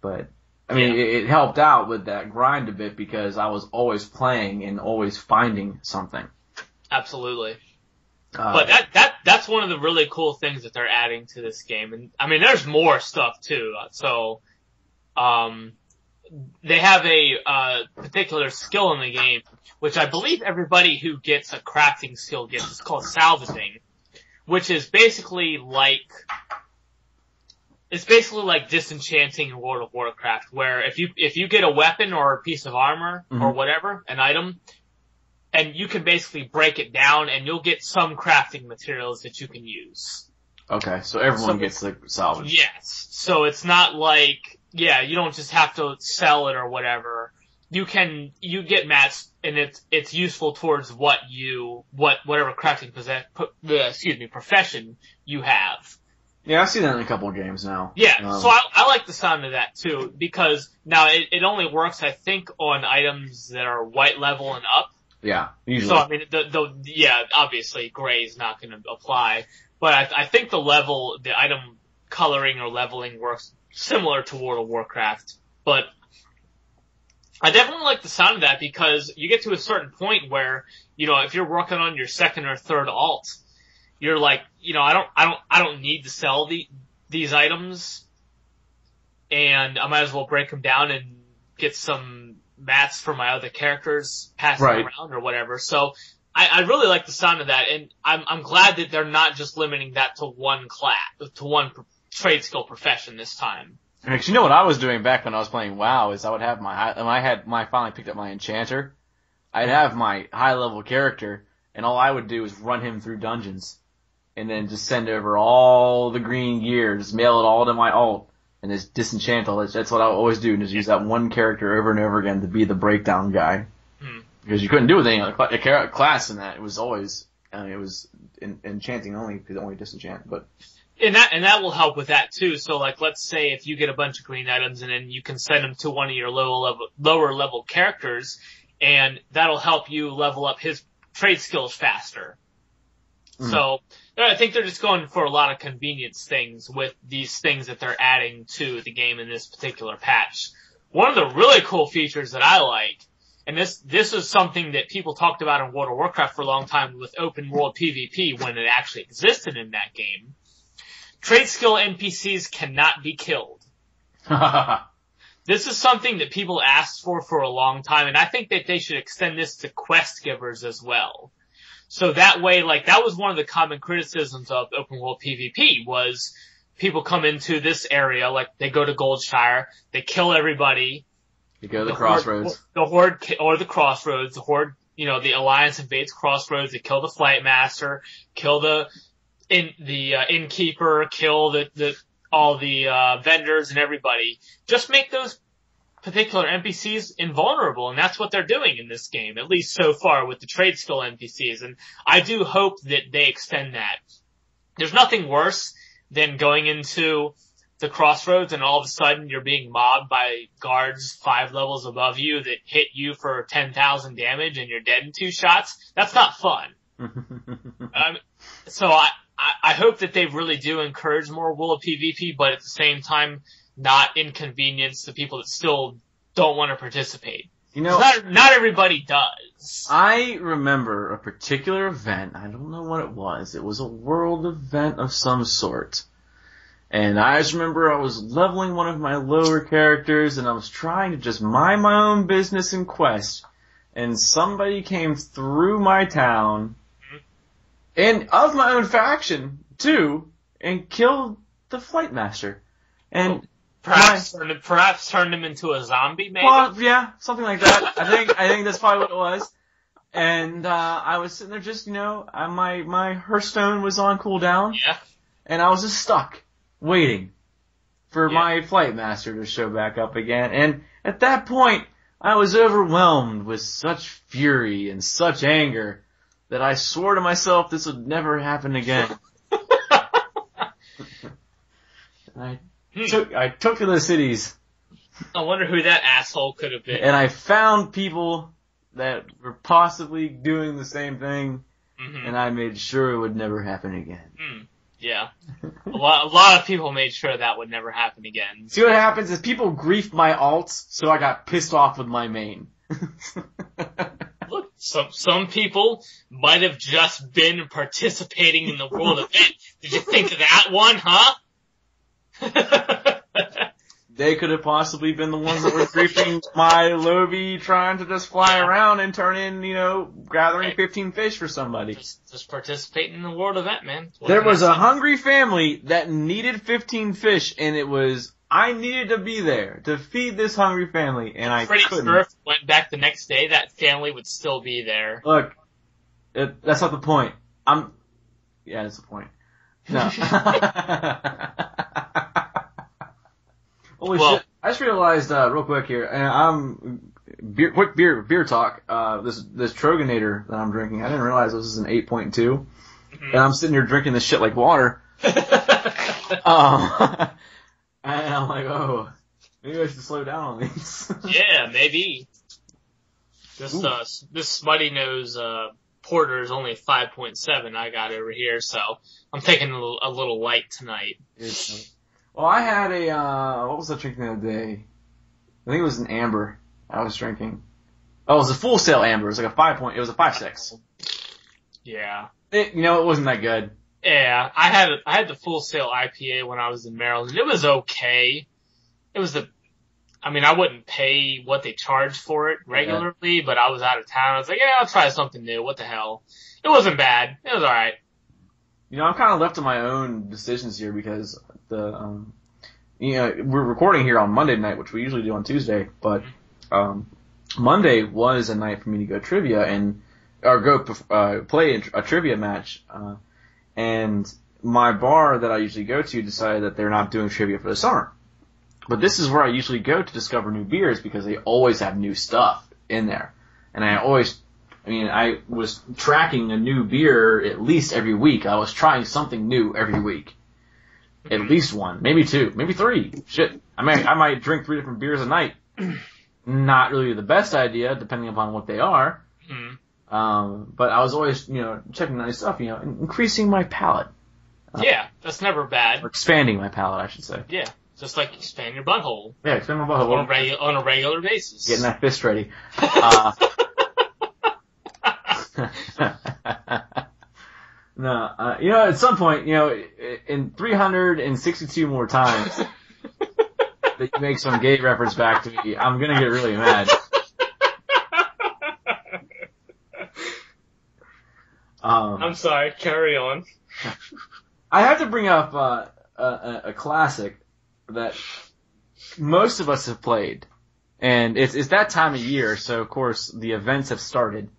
But, I mean, it helped out with that grind a bit because I was always playing and always finding something. Absolutely. But that's one of the really cool things that they're adding to this game. And, I mean, there's more stuff too. So, they have a particular skill in the game, which I believe everybody who gets a crafting skill gets. It's called salvaging, which is basically like disenchanting in World of Warcraft, where if you get a weapon or a piece of armor or whatever, an item, and you can basically break it down and you'll get some crafting materials that you can use. Okay, so everyone gets the salvage. Yes. So it's not like, you don't just have to sell it or whatever. You get mats and it's useful towards whatever crafting profession you have. Yeah, I've seen that in a couple of games now. Yeah, so I like the sound of that too, because now it only works, I think, on items that are white level and up. Yeah, usually. So, I mean, obviously gray is not going to apply, but I think the item coloring or leveling works similar to World of Warcraft, but I definitely like the sound of that because you get to a certain point where, if you're working on your second or third alt, you're like, I don't need to sell these items, and I might as well break them down and get some mats for my other characters, pass them around or whatever. So I really like the sound of that, and I'm glad that they're not just limiting that to one trade skill profession this time. Because you know what I was doing back when I was playing WoW is I would have when I finally picked up my enchanter, I'd have my high level character, and all I would do is run him through dungeons, and then just send over all the green gear, just mail it all to my alt, and just disenchant all. That's what I would always do, and just use that one character over and over again to be the breakdown guy. Because you couldn't do with any other class in that. It was always, it was enchanting only, because only disenchant, but. And that will help with that too. So let's say if you get a bunch of green items and then you can send them to one of your lower level characters, and that'll help you level up his trade skills faster. So I think they're just going for a lot of convenience things with these things that they're adding to the game in this particular patch. One of the really cool features that I like and this is something that people talked about in World of Warcraft for a long time with open world PvP when it actually existed in that game. Trade skill NPCs cannot be killed. This is something that people asked for a long time, and I think that they should extend this to quest givers as well. So that way, like, that was one of the common criticisms of open world PvP was people come into this area, like, they go to Goldshire, they kill everybody. You go to the Crossroads. The Horde, or the Crossroads, the Horde, the Alliance invades Crossroads, they kill the Flight Master, kill the innkeeper, kill all the vendors and everybody. Just make those particular NPCs invulnerable, and that's what they're doing in this game, at least so far with the trade skill NPCs, and I do hope that they extend that. There's nothing worse than going into the Crossroads and all of a sudden you're being mobbed by guards 5 levels above you that hit you for 10,000 damage and you're dead in 2 shots. That's not fun. So I hope that they really do encourage more World PvP, but at the same time, not inconvenience the people that still don't want to participate. Not everybody does. I remember a particular event. I don't know what it was. It was a world event of some sort. And I just remember I was leveling one of my lower characters and I was trying to just mind my own business and quest. And somebody came through my town, and of my own faction, too, and killed the Flight Master. And perhaps turned him into a zombie, maybe? Well, yeah, something like that. I think that's probably what it was. And I was sitting there just, my Hearthstone was on cooldown. Yeah. And I was just stuck, waiting for my Flight Master to show back up again. And at that point, I was overwhelmed with such fury and such anger that I swore to myself this would never happen again. I took to the cities. I wonder who that asshole could have been. And I found people that were possibly doing the same thing, and I made sure it would never happen again. Yeah. A lot of people made sure that would never happen again. See, what happens is people griefed my alts, so I got pissed off with my main. Look, some people might have just been participating in the world event. Did you think of that one, huh? They could have possibly been the ones that were griefing my Lobby trying to just fly around and turn in, gathering 15 fish for somebody. Just participating in the world event, man. There was a hungry family that needed 15 fish, and it was, I needed to be there to feed this hungry family, and I couldn't. Pretty sure if we went back the next day, that family would still be there. Look, that's not the point. Yeah, that's the point. No. Holy shit. I just realized, real quick here, and quick beer talk, this Troganator that I'm drinking, I didn't realize this is an 8.2, and I'm sitting here drinking this shit like water. And I'm like, oh, maybe I should slow down on these. Yeah, maybe. This Smutty Nose, Porter is only 5.7 I got over here, so I'm taking a little light tonight. Well, I had what was I drinking the other day? I think it was an amber I was drinking. Oh, it was a Full Sail amber. It was like it was a 5.6. Yeah. It wasn't that good. Yeah, I had the Full Sail IPA when I was in Maryland. It was okay. I wouldn't pay what they charged for it regularly, but I was out of town. I was like, yeah, I'll try something new. What the hell? It wasn't bad. It was alright. I'm kind of left to my own decisions here because we're recording here on Monday night, which we usually do on Tuesday, but Monday was a night for me to go trivia or go play a trivia match, and my bar that I usually go to decided that they're not doing trivia for the summer. But this is where I usually go to discover new beers because they always have new stuff in there. And I was tracking a new beer at least every week. I was trying something new every week. At least one, maybe 2, maybe 3. Shit. I might drink 3 different beers a night. Not really the best idea, depending upon what they are. But I was always, checking nice stuff, increasing my palate. Yeah, that's never bad. Or expanding my palate, I should say. Yeah. Just like expand your butthole. Yeah, expand my butthole. On a regular basis. Getting that fist ready. No, at some point, in 362 more times that you make some gay reference back to me, I'm gonna get really mad. I'm sorry, carry on. I have to bring up a classic that most of us have played, and it's that time of year, so of course the events have started.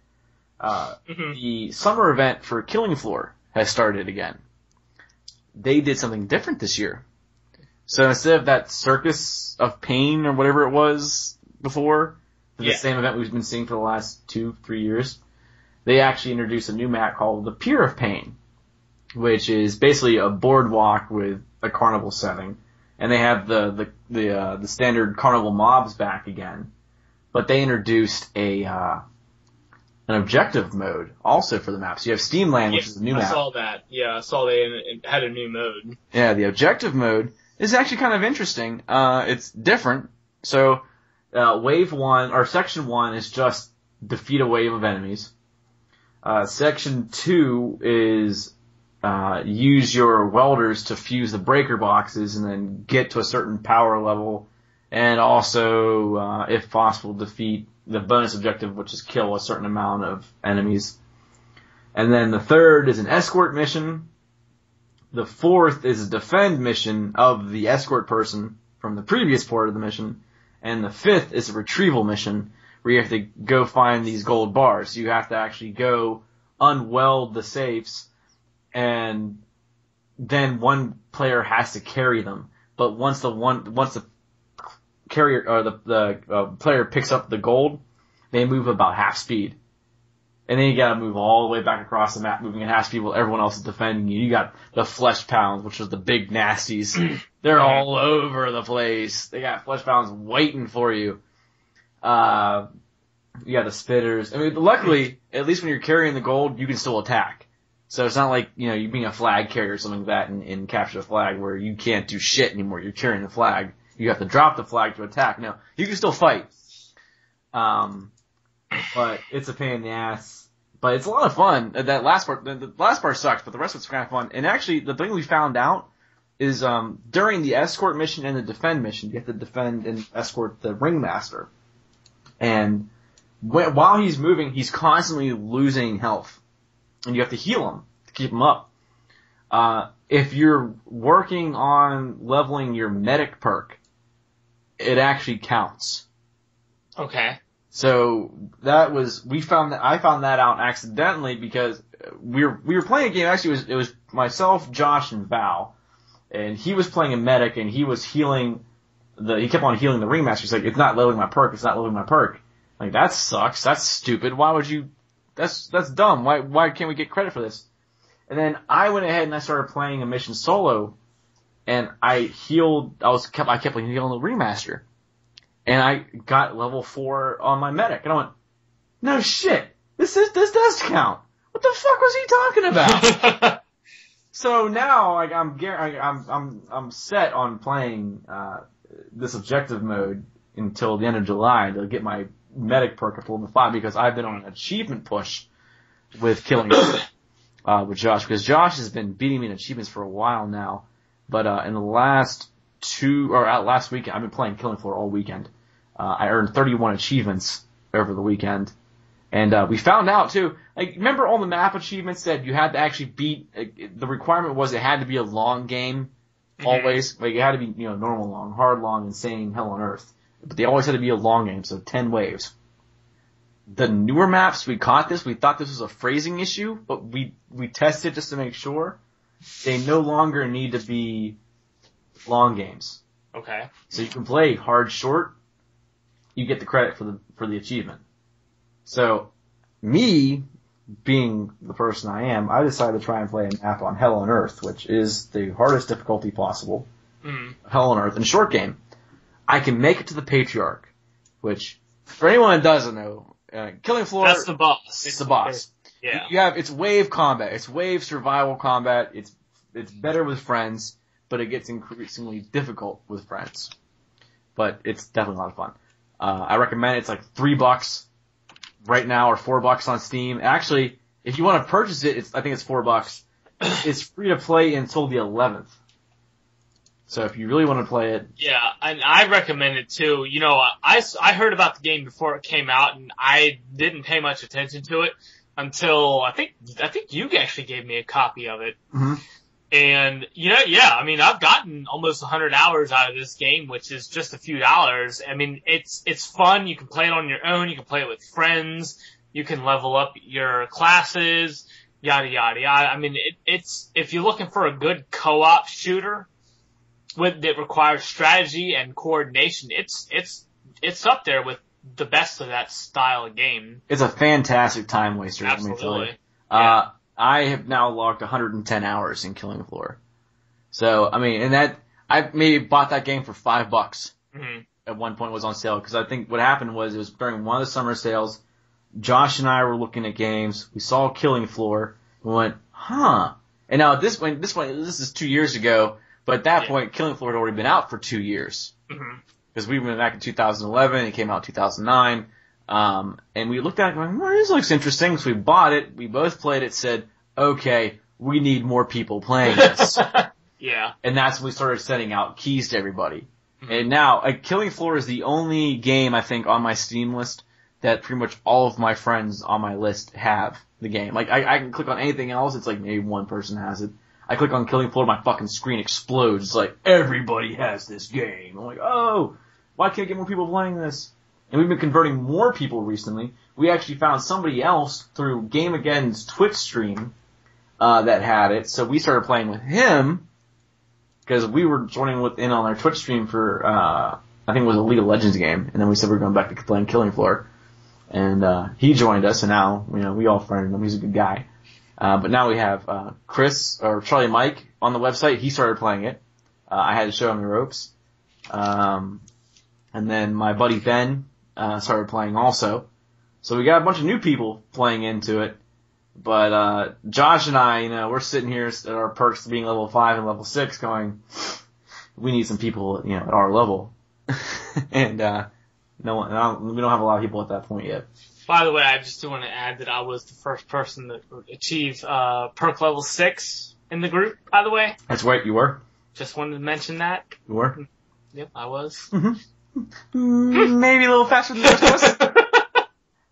The summer event for Killing Floor has started again. They did something different this year. So instead of that Circus of Pain or whatever it was before, the same event we've been seeing for the last 2-3 years, they actually introduced a new map called the Pier of Pain, which is basically a boardwalk with a carnival setting. And they have the standard carnival mobs back again. But they introduced an objective mode also for the map. So you have Steamland, which is a new map. I saw that. Yeah, I saw they had a new mode. Yeah, the objective mode is actually kind of interesting. It's different. So, wave 1, or section 1 is just defeat a wave of enemies. Section 2 is, use your welders to fuse the breaker boxes and then get to a certain power level. And also, if possible, defeat the bonus objective, which is kill a certain amount of enemies. And then the third is an escort mission. The fourth is a defend mission of the escort person from the previous part of the mission. And the fifth is a retrieval mission where you have to go find these gold bars. So you have to actually go unweld the safes, and then one player has to carry them. But once the carrier or the player picks up the gold, they move about half speed, and then you gotta move all the way back across the map, moving at half speed while everyone else is defending you. You got the flesh pounds, which is the big nasties. They're all over the place. They got flesh pounds waiting for you. You got the spitters. I mean, luckily, at least when you're carrying the gold, you can still attack. So it's not like, you being a flag carrier or something like that in Capture the Flag where you can't do shit anymore. You're carrying the flag. You have to drop the flag to attack. No, you can still fight. But it's a pain in the ass. But it's a lot of fun. That last part, the last part sucks, but the rest of it's kind of fun. And actually, the thing we found out is, during the escort mission and the defend mission, you have to defend and escort the ringmaster. And while he's moving, he's constantly losing health. And you have to heal him to keep him up. If you're working on leveling your medic perk, it actually counts. Okay. So I found that out accidentally because we were playing a game. Actually, it was myself, Josh, and Val, and he was playing a medic and he was healing he kept on healing the ringmaster. He's like, it's not leveling my perk. It's not leveling my perk. Like, that sucks. That's stupid. Why would you? That's dumb. Why can't we get credit for this? And then I went ahead and I started playing a mission solo, and I kept healing the ringmaster. And I got level 4 on my medic. And I went, no shit, this does count. What the fuck was he talking about? So now, like, I'm set on playing, this objective mode until the end of July to get my medic perk up to level 5 because I've been on an achievement push with killing with Josh, because Josh has been beating me in achievements for a while now. But, in the last weekend, I've been playing Killing Floor all weekend. I earned 31 achievements over the weekend. And, we found out too, like, remember all the map achievements that you had to actually beat, the requirement was it had to be a long game, always. Like, it had to be, normal long, hard long, insane, hell on earth. But they always had to be a long game, so 10 waves. The newer maps, we thought this was a phrasing issue, but we tested just to make sure. They no longer need to be long games. Okay. So you can play hard short, you get the credit for the achievement. So, me, being the person I am, I decided to try and play a map on Hell on Earth, which is the hardest difficulty possible. Hell on Earth. In a short game, I can make it to the Patriarch, which, for anyone that doesn't know, Killing Floor... That's the boss. It's the boss. Yeah. It's wave combat. It's wave survival combat. It's better with friends. but it gets increasingly difficult with friends. But it's definitely a lot of fun. I recommend it. It's like $3 right now, or $4 on Steam. Actually, if you want to purchase it, I think it's $4. It's free to play until the 11th. So if you really want to play it. Yeah, and I recommend it too. You know, I heard about the game before it came out, and I didn't pay much attention to it until I think you actually gave me a copy of it. Mm-hmm. And, you know, yeah, I mean, I've gotten almost 100 hours out of this game, which is just a few dollars. I mean, it's fun. You can play it on your own. You can play it with friends. You can level up your classes, yada, yada, yada. I mean, it's, if you're looking for a good co-op shooter that requires strategy and coordination, it's up there with the best of that style of game. It's a fantastic time waster. Absolutely. Let me tell you. I have now logged 110 hours in Killing Floor. So, I mean, and that, I maybe bought that game for $5 mm-hmm. at one point. It was on sale, because I think what happened was it was during one of the summer sales. Josh and I were looking at games. We saw Killing Floor. We went, huh. And now at this point, this is 2 years ago, but at that point, Killing Floor had already been out for 2 years. Because we went back in 2011, it came out in 2009. And we looked at it going, well, this looks interesting. So we bought it. We both played it, said, okay, we need more people playing this. Yeah. And that's when we started sending out keys to everybody. Mm-hmm. And now, Killing Floor is the only game, I think, on my Steam list that pretty much all of my friends on my list have the game. Like, I can click on anything else, it's like maybe one person has it. I click on Killing Floor, my fucking screen explodes. It's like, everybody has this game. I'm like, oh, why can't I get more people playing this? And we've been converting more people recently. We actually found somebody else through Game Again's Twitch stream that had it. So we started playing with him because we were joining in on our Twitch stream for, I think it was a League of Legends game. And then we said we were going back to playing Killing Floor. And he joined us, and now, you know, we all friended him. He's a good guy. But now we have Chris, or Charlie Mike, on the website. He started playing it. I had to show him the ropes. And then my buddy Ben started playing also. So we got a bunch of new people playing into it. But Josh and I, you know, we're sitting here at our perks being level 5 and level 6 going, we need some people, you know, at our level. And we don't have a lot of people at that point yet. By the way, I just do want to add that I was the first person to achieve perk level 6 in the group, by the way. That's right, you were. Just wanted to mention that. You were? Yep, I was. Mm-hmm. Maybe a little faster than the rest of us.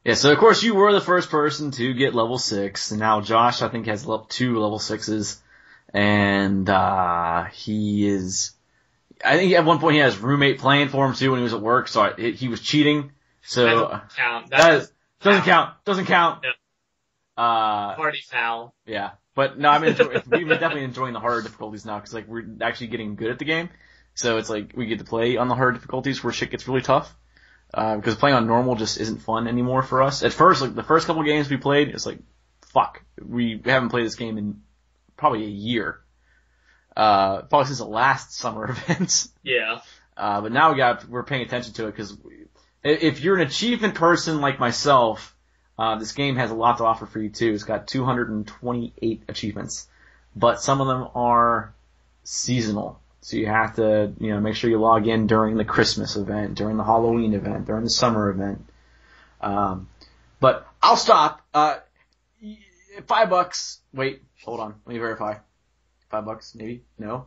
Yeah, so of course you were the first person to get level 6, and now Josh, I think, has 2 level 6s, and he is... I think at one point he had his roommate playing for him too when he was at work, so he was cheating. So that doesn't count. Doesn't count. Yeah. Party foul. Yeah, but no, we've been definitely enjoying the harder difficulties now because like we're actually getting good at the game. So it's like we get to play on the hard difficulties where shit gets really tough. Because playing on normal just isn't fun anymore for us. At first, like the first couple games we played, it's like, fuck, we haven't played this game in probably a year. Probably since the last summer events. Yeah. But now we're paying attention to it because if you're an achievement person like myself, this game has a lot to offer for you too. It's got 228 achievements, but some of them are seasonal. So you have to, you know, make sure you log in during the Christmas event, during the Halloween event, during the summer event. But I'll stop. $5. Wait, hold on. Let me verify. $5, maybe? No?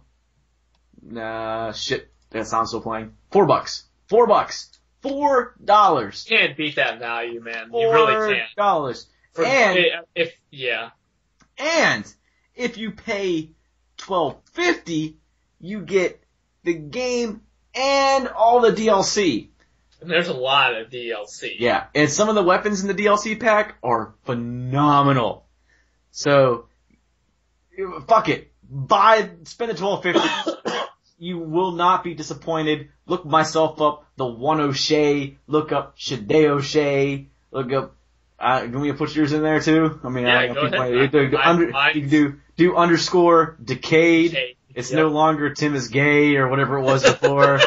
Shit. That sound's still playing. $4. $4. Can't beat that value, man. You really can't. $4. And if you pay $12.50, you get the game and all the DLC. And there's a lot of DLC. Yeah, and some of the weapons in the DLC pack are phenomenal. So, fuck it. Spend the $12.50. You will not be disappointed. Look myself up, the One O'Shea. Look up Shadeo O'Shea. Look up, can we put yours in there too? I mean, yeah, go ahead. You can do underscore Decade. It's no longer Tim is gay or whatever it was before.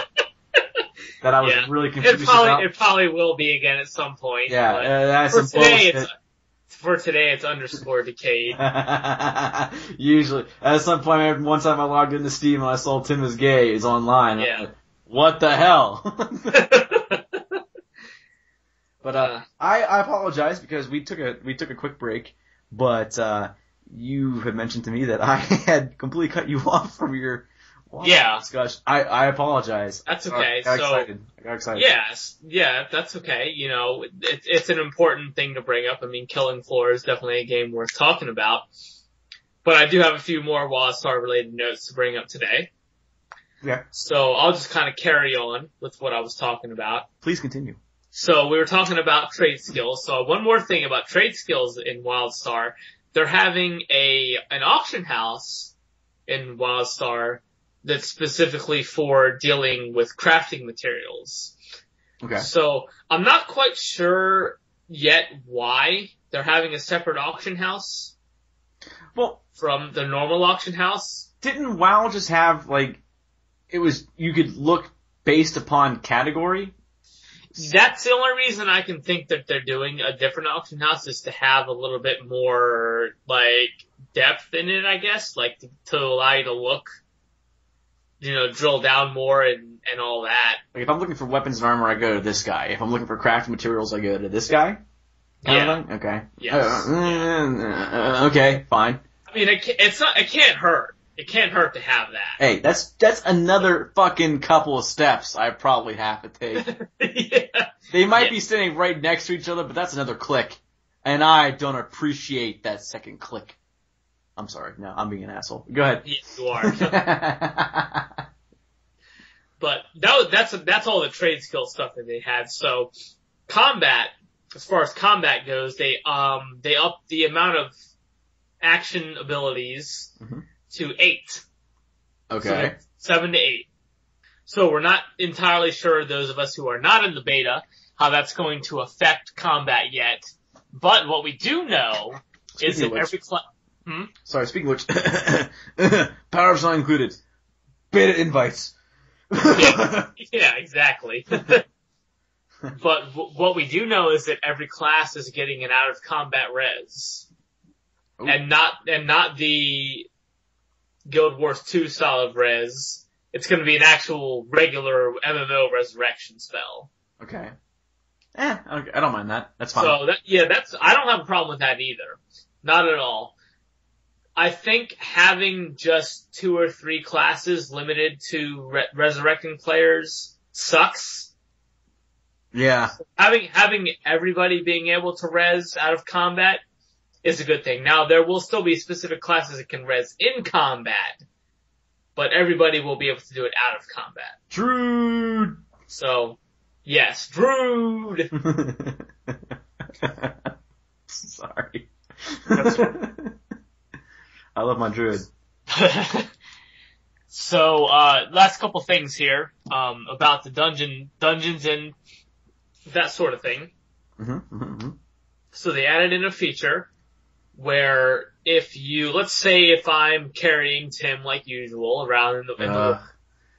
That I was really confused about. It probably will be again at some point. Yeah, that's some today bullshit. For today, it's _Decade. Usually. At some point, one time I logged into Steam and I saw Tim is Gay is online. Yeah. I'm like, what the hell? But I apologize because we took a quick break, but you had mentioned to me that I had completely cut you off from your discussion. I apologize. That's okay. I got excited. Yes, yeah, that's okay. You know, it's an important thing to bring up. I mean, Killing Floor is definitely a game worth talking about. But I do have a few more Wildstar related notes to bring up today. Yeah. So I'll just kind of carry on with what I was talking about. Please continue. So we were talking about trade skills. So one more thing about trade skills in Wildstar. They're having an auction house in Wildstar that's specifically for dealing with crafting materials. Okay. So I'm not quite sure yet why they're having a separate auction house. Well, from the normal auction house. Didn't WoW just have you could look based upon category? That's the only reason I can think that they're doing a different auction house is to have a little bit more, depth in it, I guess, to allow you to look, drill down more and all that. Like, if I'm looking for weapons and armor, I go to this guy. If I'm looking for crafting materials, I go to this guy? Kind of thing? Okay. Yes. Okay, fine. I mean, it can't hurt. It can't hurt to have that. Hey, that's another fucking couple of steps I probably have to take. Yeah. They might be sitting right next to each other, but that's another click. And I don't appreciate that second click. I'm sorry. No, I'm being an asshole. Go ahead. Yes, you are. But that's all the trade skill stuff that they had. So combat, as far as combat goes, they upped the amount of action abilities to 8. Okay. So 7 to 8. So we're not entirely sure, those of us who are not in the beta, how that's going to affect combat yet. But what we do know is that every class... Sorry, speaking of which, power-ups not included. Beta invites. Yeah, exactly. But what we do know is that every class is getting an out-of-combat res. Ooh. And not the Guild Wars 2 style of res. It's going to be an actual regular MMO resurrection spell. Okay. I don't mind that. That's fine. So I don't have a problem with that either. Not at all. I think having just 2 or 3 classes limited to resurrecting players sucks. Yeah. So having everybody being able to res out of combat is a good thing. Now, there will still be specific classes that can res in combat, but everybody will be able to do it out of combat. Druid! So, yes, Druid! Sorry. I love my Druid. So, last couple things here, about the dungeons and that sort of thing. So they added in a feature where let's say if I'm carrying Tim like usual around in the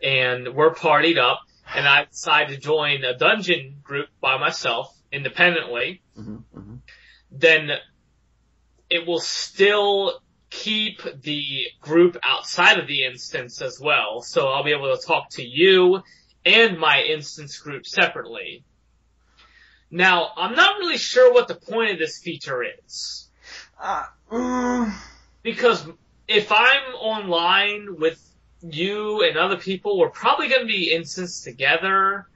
and we're partied up, and I decide to join a dungeon group by myself, independently, then it will still keep the group outside of the instance as well. So I'll be able to talk to you and my instance group separately. Now, I'm not really sure what the point of this feature is. Because if I'm online with you and other people, we're probably going to be instanced together.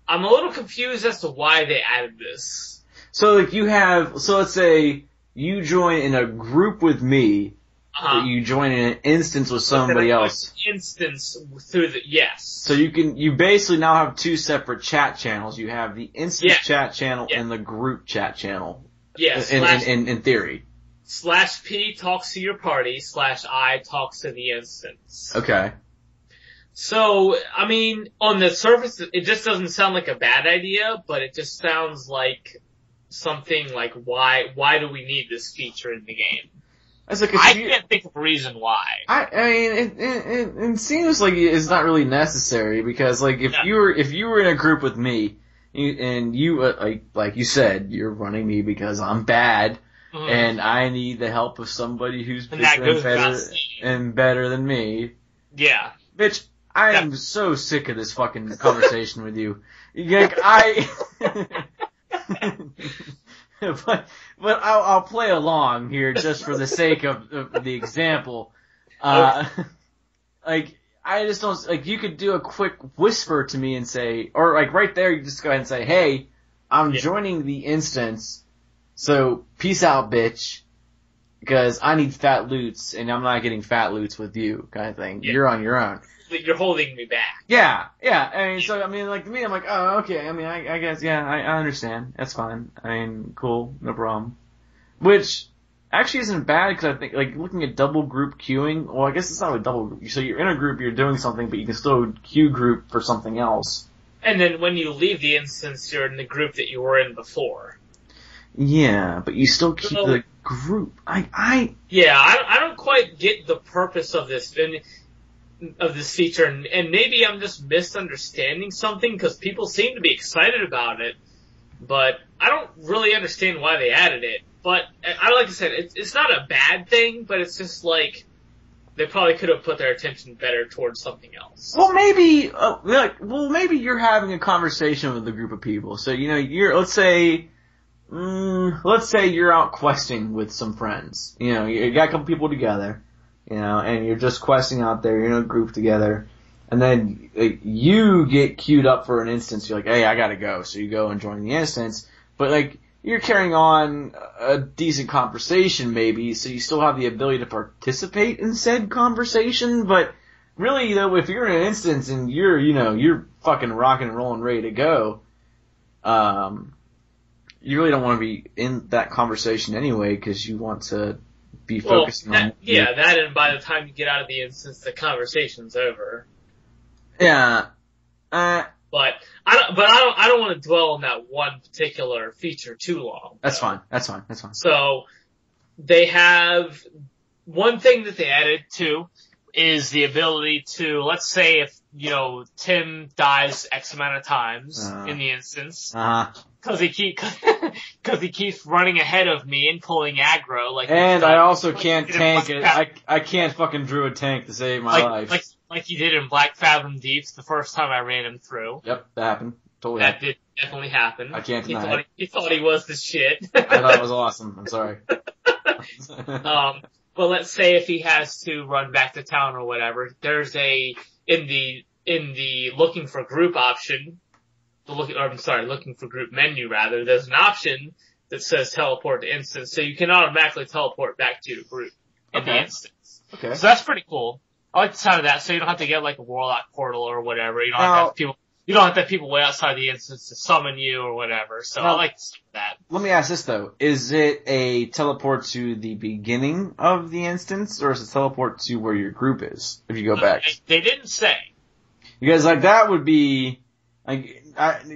I'm a little confused as to why they added this. So let's say you join in a group with me, but you join in an instance with somebody else. Instance through yes. So you basically now have 2 separate chat channels. You have the instance chat channel and the group chat channel. Yes. In theory. /P talks to your party, /I talks to the instance. Okay. So, I mean, on the surface, it just doesn't sound like a bad idea, but it just sounds like something like, why do we need this feature in the game? I can't think of a reason why. I mean, it seems like it's not really necessary, because, if you were in a group with me, and you, like you said, you're running me because I'm bad, and I need the help of somebody who's And that bigger goes without saying. and better than me. Yeah. Bitch, I am so sick of this fucking conversation with you. Like, but I'll play along here just for the sake of the example. Like, I just don't, like, you could do a quick whisper to me and say, or like right there, you just go ahead and say, hey, I'm joining the instance, so peace out, bitch, because I need fat loots, and I'm not getting fat loots with you, kind of thing. Yeah. You're on your own. You're holding me back. Yeah. I mean, so, I mean, like, to me, I'm like, oh, okay, I mean, I guess, yeah, I understand. That's fine. I mean, cool, no problem. Which actually isn't bad, because I think, like, looking at double group queuing, well, I guess it's not really double group. So you're in a group, you're doing something, but you can still queue group for something else. And then when you leave the instance, you're in the group that you were in before. Yeah, but you still keep the group. Yeah, I don't quite get the purpose of this feature, and maybe I'm just misunderstanding something, because people seem to be excited about it, but I don't really understand why they added it. But like I said, it's not a bad thing, but it's just like they probably could have put their attention better towards something else. Well, maybe you're having a conversation with a group of people. So, you know, let's say you're out questing with some friends. You know, you got a couple people together, you know, and you're just questing out there, you're in a group together, and then you get queued up for an instance. You're like, hey, I gotta go. So you go and join the instance, but like, you're carrying on a decent conversation maybe, so you still have the ability to participate in said conversation, but really, though, if you're in an instance and you're fucking rocking and rolling ready to go, you really don't want to be in that conversation anyway, because you want to be focusing on... Yeah, that, and by the time you get out of the instance, the conversation's over. Yeah. But I don't want to dwell on that one particular feature too long. That's fine. So they have one thing that they added too is the ability to, let's say if, you know, Tim dies X amount of times in the instance, cause he keeps running ahead of me and pulling aggro, like, and I also can't tank it. I can't fucking druid tank to save my life. Like he did in Black Fathom Deeps the first time I ran him through. Yep, that happened. Totally That did definitely happen. I can't deny it. He thought he was the shit. I thought it was awesome. I'm sorry. But let's say if he has to run back to town or whatever, there's in the looking for group option, looking for group menu rather, there's an option that says teleport to instance, so you can automatically teleport back to your group in the instance. Okay. So that's pretty cool. I like the sound of that, so you don't have to get like a Warlock portal or whatever. You don't have to have people wait outside the instance to summon you or whatever. So I like that. Let me ask this though. Is it a teleport to the beginning of the instance, or is it teleport to where your group is if you go back? They didn't say. Because like that would be like,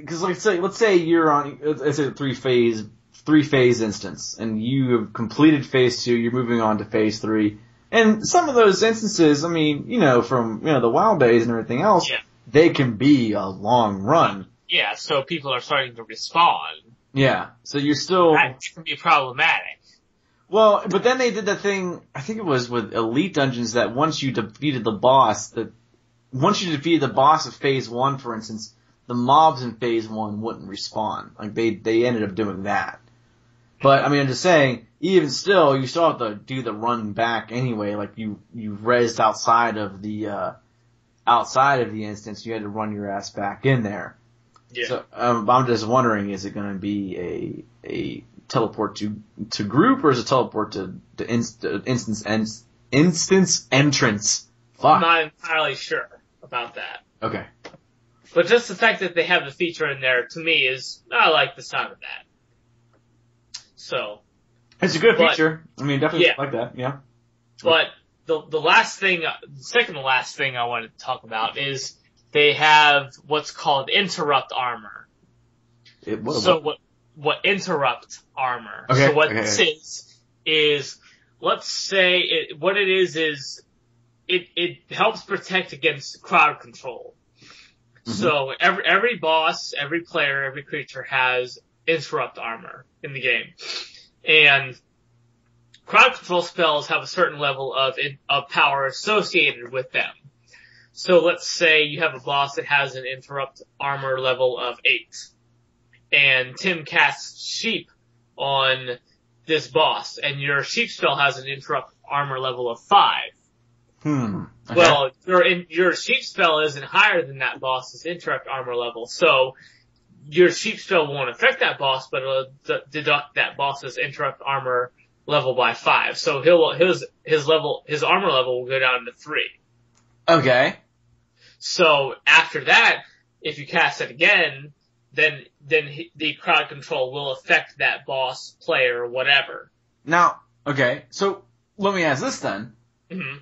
cause let's say you're on, it's a three phase instance, and you have completed phase 2, you're moving on to phase 3. And some of those instances, I mean, you know, from, you know, the WoW days and everything else, they can be a long run. Yeah, so people are starting to respawn. Yeah, so you're still... That can be problematic. Well, but then they did the thing, I think it was with Elite Dungeons, that once you defeated the boss of phase 1, for instance, the mobs in phase 1 wouldn't respawn. Like, they ended up doing that. But, I mean, I'm just saying, even still, you still have to do the run back anyway. Like, you rezzed outside of the instance, you had to run your ass back in there. Yeah. So, I'm just wondering, is it gonna be a teleport to group, or is it teleport to instance entrance? Fuck. I'm not entirely sure about that. Okay. But just the fact that they have the feature in there, to me, I like the sound of that. So. It's a good feature. I mean, definitely like that, yeah. But the second to last thing I wanted to talk about is they have what's called interrupt armor. What interrupt armor? Okay, so what this is, let's say it helps protect against crowd control. Mm-hmm. So every boss, every player, every creature has interrupt armor in the game. And crowd control spells have a certain level of power associated with them. So let's say you have a boss that has an interrupt armor level of 8. And Tim casts Sheep on this boss, and your Sheep spell has an interrupt armor level of 5. Okay. Well, your Sheep spell isn't higher than that boss's interrupt armor level, so your Sheep spell won't affect that boss, but it'll deduct that boss's interrupt armor level by 5. So his armor level will go down to 3. Okay. So after that, if you cast it again, then the crowd control will affect that boss, player, whatever. Now, okay, so let me ask this then. Mm-hmm.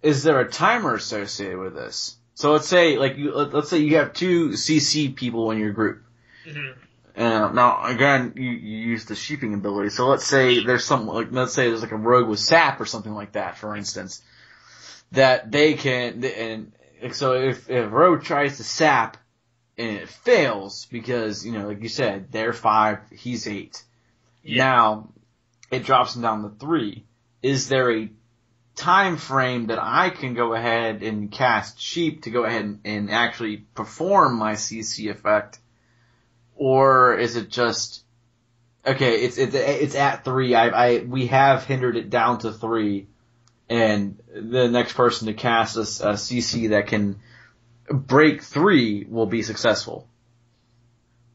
Is there a timer associated with this? So let's say you have 2 CC people in your group. Mm-hmm. Now again, you use the sheeping ability. So let's say there's there's a rogue with sap or something like that, for instance, that they can, and so if rogue tries to sap and it fails because, like you said, they're 5, he's 8. Yeah. Now it drops him down to 3. Is there a time frame that I can go ahead and cast Sheep to go ahead and actually perform my CC effect? Or is it just, okay, it's at 3, we have hindered it down to 3, and the next person to cast a CC that can break 3 will be successful?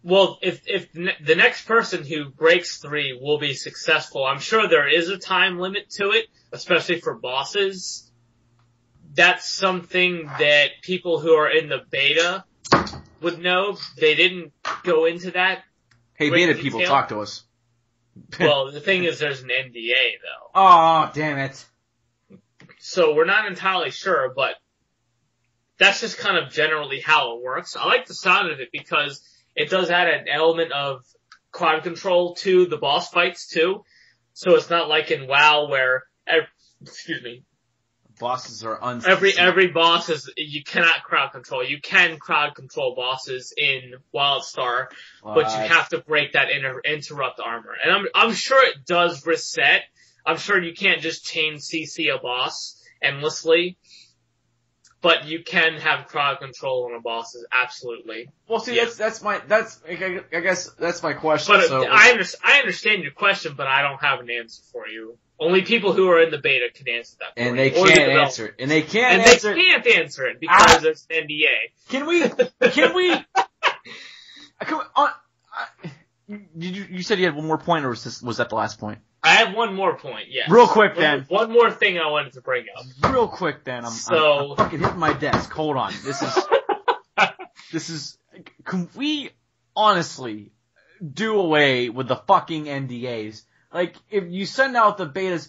Well, if the next person who breaks 3 will be successful, I'm sure there is a time limit to it, especially for bosses. That's something that people who are in the beta would know. They didn't go into that. Hey, beta people, talk to us. Well, the thing is there's an NDA, though. Oh, damn it. So we're not entirely sure, but that's just kind of generally how it works. I like the sound of it because it does add an element of crowd control to the boss fights, too. So it's not like in WoW where, bosses are unsuccessful. Every boss you cannot crowd control. You can crowd control bosses in Wildstar, but you have to break that interrupt armor. And I'm sure it does reset. I'm sure you can't just chain CC a boss endlessly, but you can have crowd control on a boss, absolutely. Well, see, I guess that's my question. But so I understand your question, but I don't have an answer for you. Only people who are in the beta can answer that. And they can't answer it. And they can't answer it because it's an NDA. Can we? You said you had one more point, or was that the last point? I have one more point. Yes. Real quick, then. One more thing I wanted to bring up. Real quick, then. I'm fucking hitting my desk. Hold on. This is. Can we honestly do away with the fucking NDAs? Like, if you send out the betas,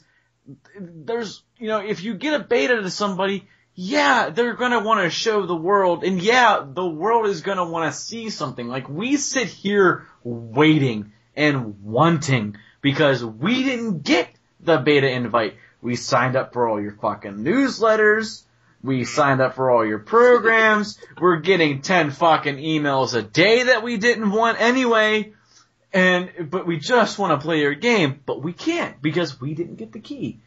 if you get a beta to somebody, yeah, they're gonna wanna show the world, and yeah, the world is gonna wanna see something. Like, we sit here waiting and wanting because we didn't get the beta invite. We signed up for all your fucking newsletters. We signed up for all your programs. We're getting 10 fucking emails a day that we didn't want anyway. But we just want to play your game, but we can't because we didn't get the key.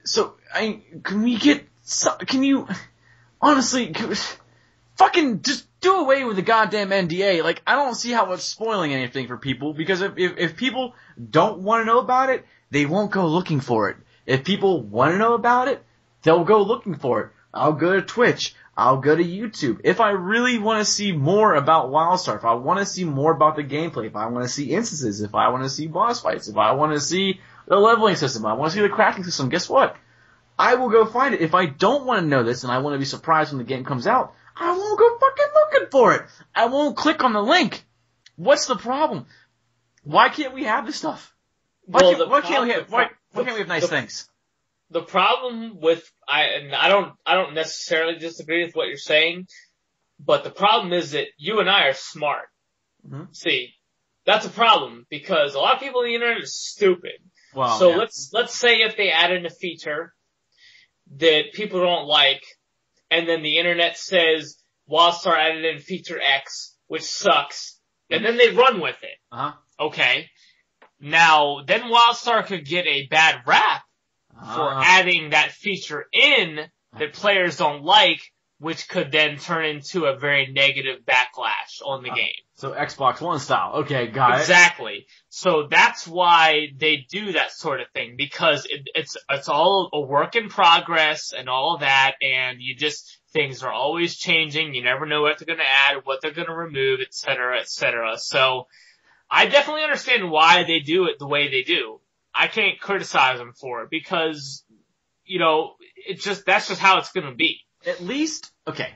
So, can you, honestly, fucking just do away with the goddamn NDA. Like, I don't see how it's spoiling anything for people, because if people don't want to know about it, they won't go looking for it. If people want to know about it, they'll go looking for it. I'll go to Twitch. I'll go to YouTube. If I really want to see more about Wildstar, if I want to see more about the gameplay, if I want to see instances, if I want to see boss fights, if I want to see the leveling system, I want to see the crafting system, guess what? I will go find it. If I don't want to know this and I want to be surprised when the game comes out, I won't go fucking looking for it. I won't click on the link. What's the problem? Why can't we have this stuff? Why can't we have nice things? The problem with, I don't necessarily disagree with what you're saying, but the problem is that you and I are smart. Mm-hmm. See, that's a problem because a lot of people on the internet are stupid. Well, so yeah. let's say if they add in a feature that people don't like, and then the internet says Wildstar added in feature X, which sucks, and then they run with it. Uh-huh. Okay. Now, then Wildstar could get a bad rap for adding that feature in that players don't like, which could then turn into a very negative backlash on the game. So Xbox One style. Okay, got it. Exactly. So that's why they do that sort of thing, because it's all a work in progress and all of that, and things are always changing. You never know what they're gonna add, what they're gonna remove, et cetera, et cetera. So I definitely understand why they do it the way they do. I can't criticize them for it because, that's just how it's gonna be. At least, okay,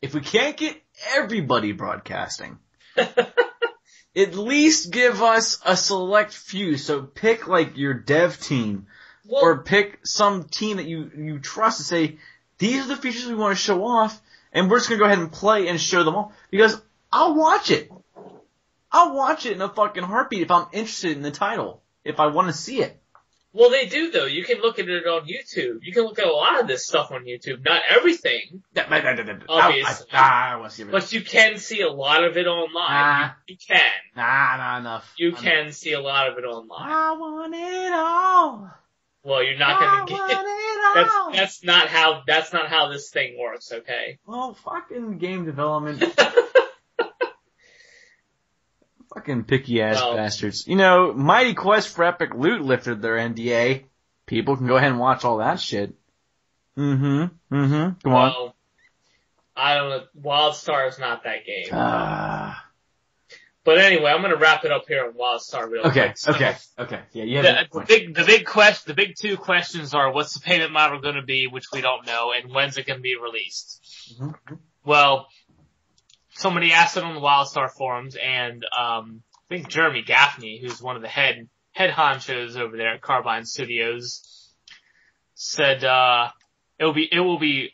if we can't get everybody broadcasting, at least give us a select few. So pick like your dev team, or pick some team that you trust and say, these are the features we want to show off, and we're just gonna go ahead and play and show them all, because I'll watch it. I'll watch it in a fucking heartbeat if I'm interested in the title, if I want to see it. Well, they do, though. You can look at it on YouTube. You can look at a lot of this stuff on YouTube. Not everything, obviously. I want to see everything. But you can see a lot of it online. You can. Not enough. You can see a lot of it online. I want it all. Well, you're not gonna get that's not how this thing works, okay? Well, fucking game development. Fucking picky ass bastards. Mighty Quest for Epic Loot lifted their NDA. People can go ahead and watch all that shit. Come on. I don't know. Wildstar is not that game. But anyway, I'm gonna wrap it up here on Wildstar real quick. Okay. Yeah, the big two questions are, what's the payment model gonna be, which we don't know, and when's it gonna be released? Mm-hmm. Well, somebody asked it on the Wildstar forums, and I think Jeremy Gaffney, who's one of the head honchos over there at Carbine Studios, said it will be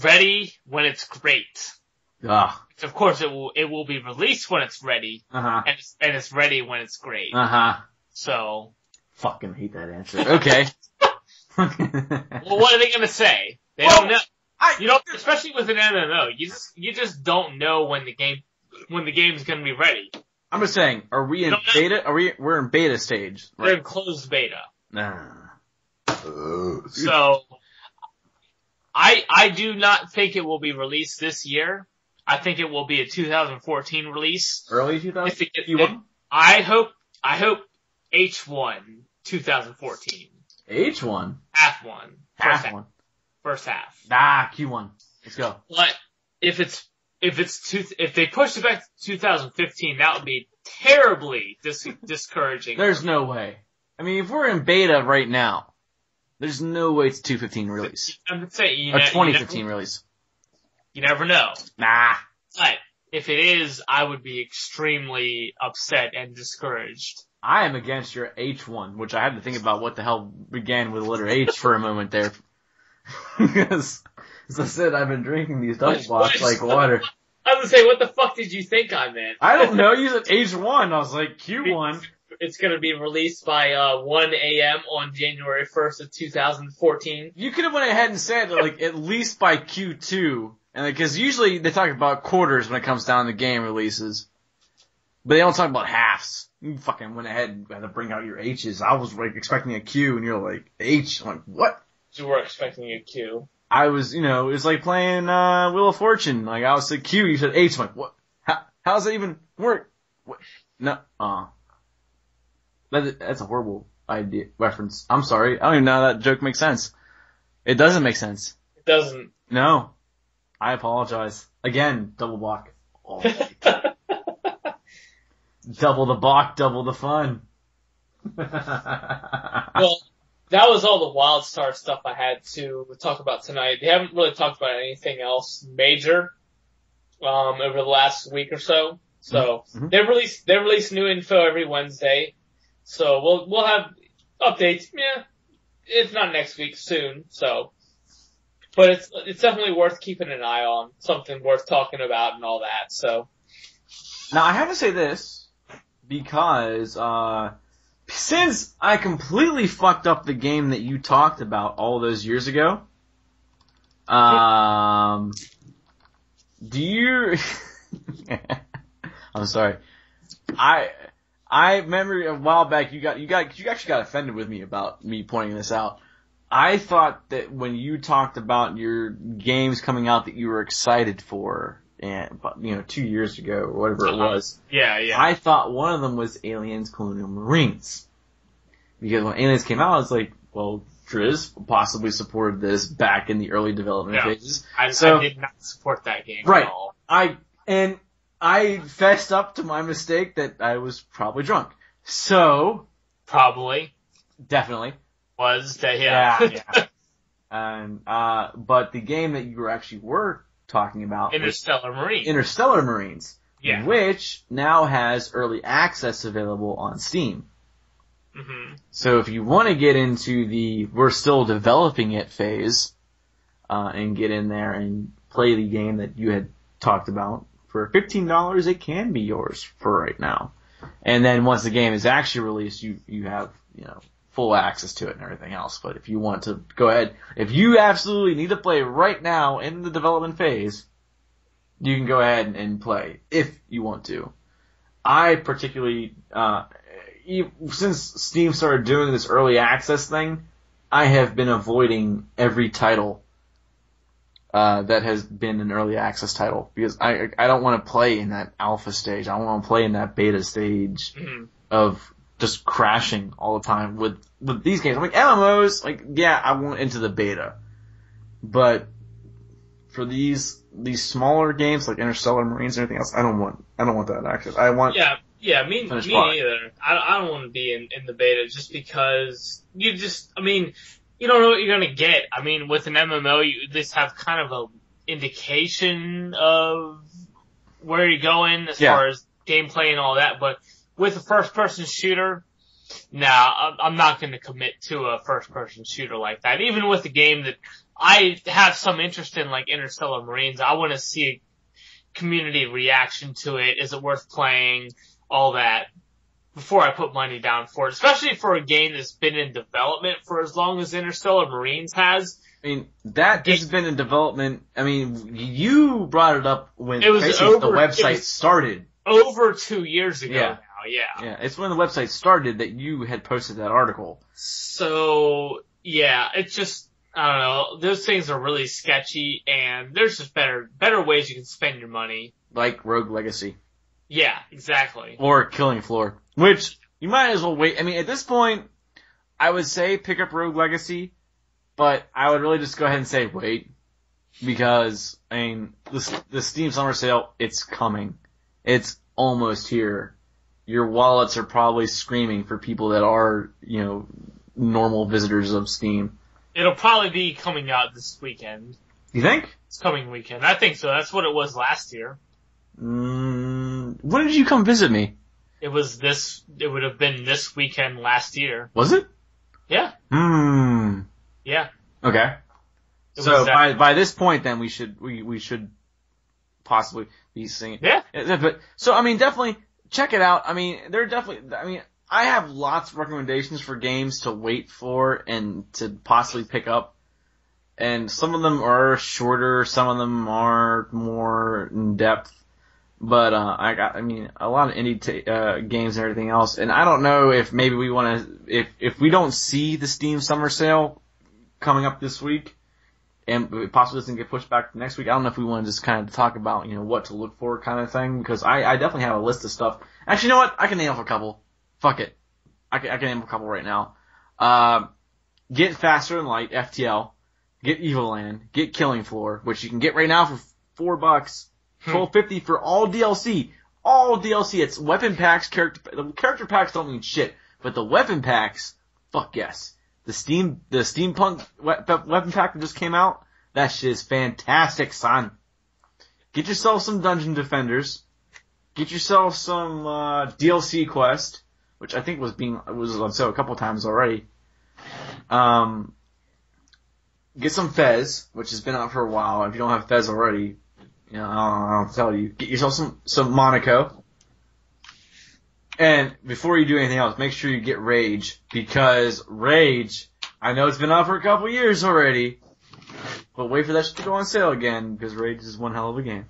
ready when it's great. Of course, it will be released when it's ready, and it's ready when it's great. So fucking hate that answer. Okay. Well, what are they gonna say? They don't know. Especially with an MMO, you just don't know when the game's gonna be ready. I'm just saying, are we in beta? We're in beta stage? Right? We're in closed beta. So, I do not think it will be released this year. I think it will be a 2014 release. Early 2014? I hope H1 2014. H1? Half one. First half. Q1. Let's go. But if they push it back to 2015, that would be terribly discouraging. There's no way. I mean, if we're in beta right now, there's no way it's 2015 release. I'm gonna say, 2015 release. You never know. Nah. But if it is, I would be extremely upset and discouraged. I am against your H1, which I had to think about what the hell began with the letter H for a moment there. Because, as I said, I've been drinking these double blocks like water. I was gonna say, what the fuck did you think I meant? I don't know, you said H1, I was like, Q1. It's gonna be released by 1 a.m. on January 1st of 2014. You could have went ahead and said, like, at least by Q2. And because usually they talk about quarters when it comes down to game releases. But they don't talk about halves. You fucking went ahead and had to bring out your H's. I was like expecting a Q and you're like, H. I'm like, what? You were expecting a Q. I was, it was like playing Wheel of Fortune. Like, I was like Q, you said H. I'm like, what? How does that even work? What? No, that's a horrible idea reference. I'm sorry. I don't even know how that joke makes sense. It doesn't make sense. It doesn't. No. I apologize. Again, double block. Oh, double the block, double the fun. Well, that was all the Wildstar stuff I had to talk about tonight. They haven't really talked about anything else major over the last week or so. So they release new info every Wednesday. So we'll have updates. Yeah, if not next week, soon. So, but it's definitely worth keeping an eye on. Something worth talking about and all that. So now I have to say this because since I completely fucked up the game that you talked about all those years ago, do you? I'm sorry. I remember a while back you actually got offended with me about me pointing this out. I thought that when you talked about your games coming out that you were excited for, and 2 years ago or whatever it was. Yeah. I thought one of them was Aliens Colonial Marines. Because when Aliens came out, I was like, well, Driz possibly supported this back in the early development phases. I did not support that game right. at all. I fessed up to my mistake that I was probably drunk. So. Probably. Definitely. Was that, yeah. And, but the game that you were talking about. Interstellar Marines. Yeah. Which now has early access available on Steam. Mm-hmm. So if you want to get into the we're still developing it phase, and get in there and play the game that you had talked about, for $15 it can be yours for right now. And then once the game is actually released, you have, full access to it and everything else. But if you want to go ahead, if you absolutely need to play right now in the development phase, you can go ahead and play if you want to. I particularly, since Steam started doing this early access thing, I have been avoiding every title that has been an early access title because I don't want to play in that alpha stage. I want to play in that beta stage of just crashing all the time with these games. I'm like MMOs, I want into the beta, but for these smaller games like Interstellar Marines and everything else, I don't want that access. I want me neither. I don't want to be in the beta just because you don't know what you're gonna get. I mean, with an MMO, you at least have kind of an indication of where you're going as far as gameplay and all that, but with a first-person shooter, I'm not gonna commit to a first-person shooter like that. Even with a game that I have some interest in, like Interstellar Marines, I want to see a community reaction to it. Is it worth playing? All that before I put money down for it, especially for a game that's been in development for as long as Interstellar Marines has. I mean, that has been in development. I mean, you brought it up when the website started. Over 2 years ago now, Yeah, it's when the website started that you had posted that article. So, it's just, I don't know, those things are really sketchy, and there's just better ways you can spend your money. Like Rogue Legacy. Yeah, exactly. Or Killing Floor. Which, you might as well wait. I mean, at this point, I would say pick up Rogue Legacy, but I would really just go ahead and say wait. Because, I mean, the Steam Summer Sale, it's coming. It's almost here. Your wallets are probably screaming for people that are, normal visitors of Steam. It'll probably be coming out this weekend. You think? It's coming weekend. I think so. That's what it was last year. When did you come visit me? It would have been this weekend last year. Was it? Yeah. Yeah. Okay. So by this point then we should possibly be singing. Yeah. But, so I mean definitely check it out. I mean, I have lots of recommendations for games to wait for and to possibly pick up. And some of them are shorter, some of them are more in depth. But, a lot of indie, games and everything else. And I don't know if maybe we want to, if we don't see the Steam Summer Sale coming up this week, and it possibly doesn't get pushed back to next week, I don't know if we want to just kind of talk about, what to look for kind of thing, because I definitely have a list of stuff. Actually, you know what? I can name off a couple. Fuck it. I can name a couple right now. Get Faster Than Light, FTL. Get Evoland. Get Killing Floor, which you can get right now for $4. $12.50 for all DLC. All DLC. It's weapon packs, the character packs don't mean shit, but the weapon packs, fuck yes. The steampunk weapon pack that just came out, that shit is fantastic, son. Get yourself some Dungeon Defenders. Get yourself some, DLC Quest, which I think was on sale a couple times already. Get some Fez, which has been out for a while. If you don't have Fez already, I'll tell you. Get yourself some Monaco. And before you do anything else, make sure you get Rage, because Rage, I know it's been out for a couple years already, but wait for that shit to go on sale again, because Rage is one hell of a game.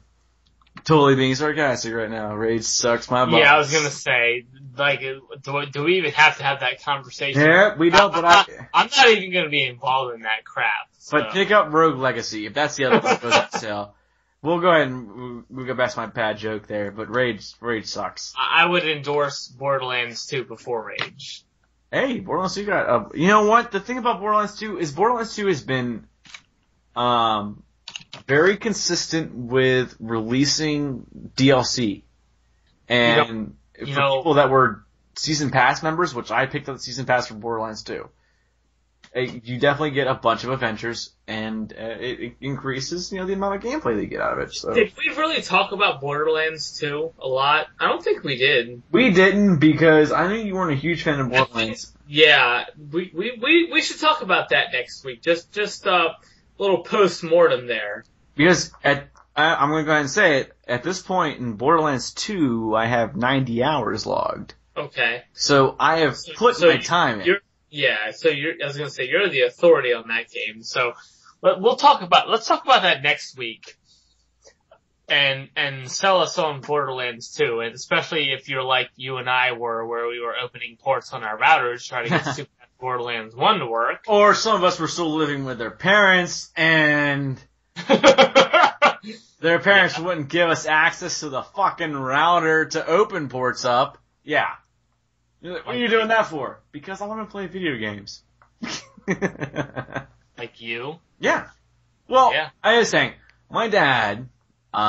Totally being sarcastic right now. Rage sucks my balls. Yeah, I was gonna say, like, do we even have to have that conversation? Yeah, we don't, but I'm not even gonna be involved in that crap. So. But pick up Rogue Legacy, if that's the other one that goes on sale. We'll go ahead and we'll go past my bad joke there, but Rage sucks. I would endorse Borderlands 2 before Rage. Hey, Borderlands 2 got, you know what? The thing about Borderlands 2 is Borderlands 2 has been, very consistent with releasing DLC. And for people that were Season Pass members, which I picked up the Season Pass for Borderlands 2, you definitely get a bunch of adventures, and it increases, the amount of gameplay that you get out of it. So. Did we really talk about Borderlands 2 a lot? I don't think we did. We didn't, because I knew you weren't a huge fan of Borderlands. Yeah, we should talk about that next week. Just a little post-mortem there. Because I'm going to go ahead and say it, at this point in Borderlands 2, I have 90 hours logged. Okay. So I have put my time in. I was gonna say, you're the authority on that game, so, let's talk about that next week. And sell us on Borderlands 2, and especially if you're like you and I were, where we were opening ports on our routers, trying to get Super Borderlands 1 to work. Or some of us were still living with their parents, and their parents wouldn't give us access to the fucking router to open ports up. Yeah. What are you doing that for? Because I want to play video games. Like you? Yeah. Well, yeah. I was saying, my dad, he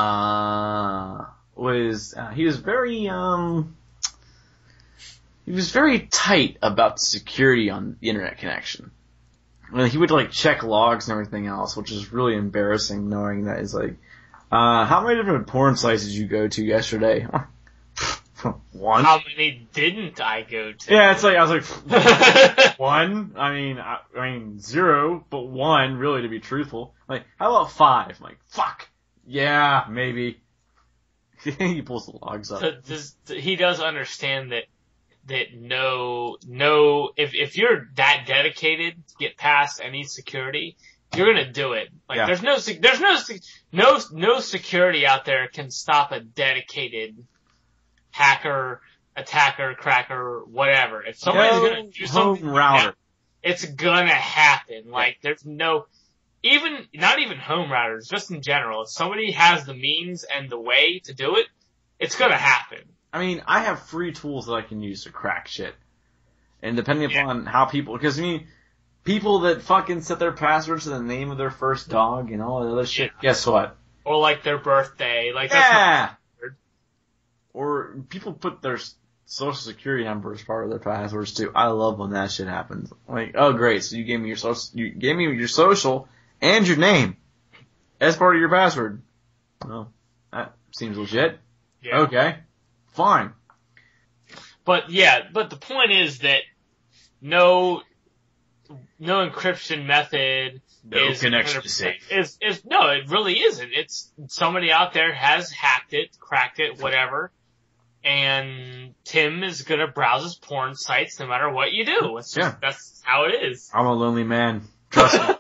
was very tight about the security on the internet connection. He would check logs and everything else, which is really embarrassing knowing that it's how many different porn sites did you go to yesterday? One. How many didn't I go to? Yeah, I was like, one? I mean, zero, but one, really, to be truthful. How about 5? I'm like, fuck. Yeah, maybe. He pulls the logs up. So he does understand that if you're that dedicated to get past any security, you're gonna do it. There's no security out there can stop a dedicated hacker, attacker, cracker, whatever. If somebody's gonna do something, router. It's gonna happen. There's not even home routers, just in general. If somebody has the means and the way to do it, it's gonna happen. I mean, I have free tools that I can use to crack shit. And depending upon how because people that fucking set their passwords to the name of their first dog and all that other shit, guess what? Or their birthday, that's or people put their social security number as part of their passwords too. I love when that shit happens. Oh great, so you gave me your social and your name as part of your password. Well, that seems legit. Yeah. Okay. Fine. But the point is that no encryption method is connection safe. No, it really isn't. It's somebody out there has hacked it, cracked it, whatever. And Tim is gonna browse his porn sites no matter what you do. That's how it is. I'm a lonely man. Trust me.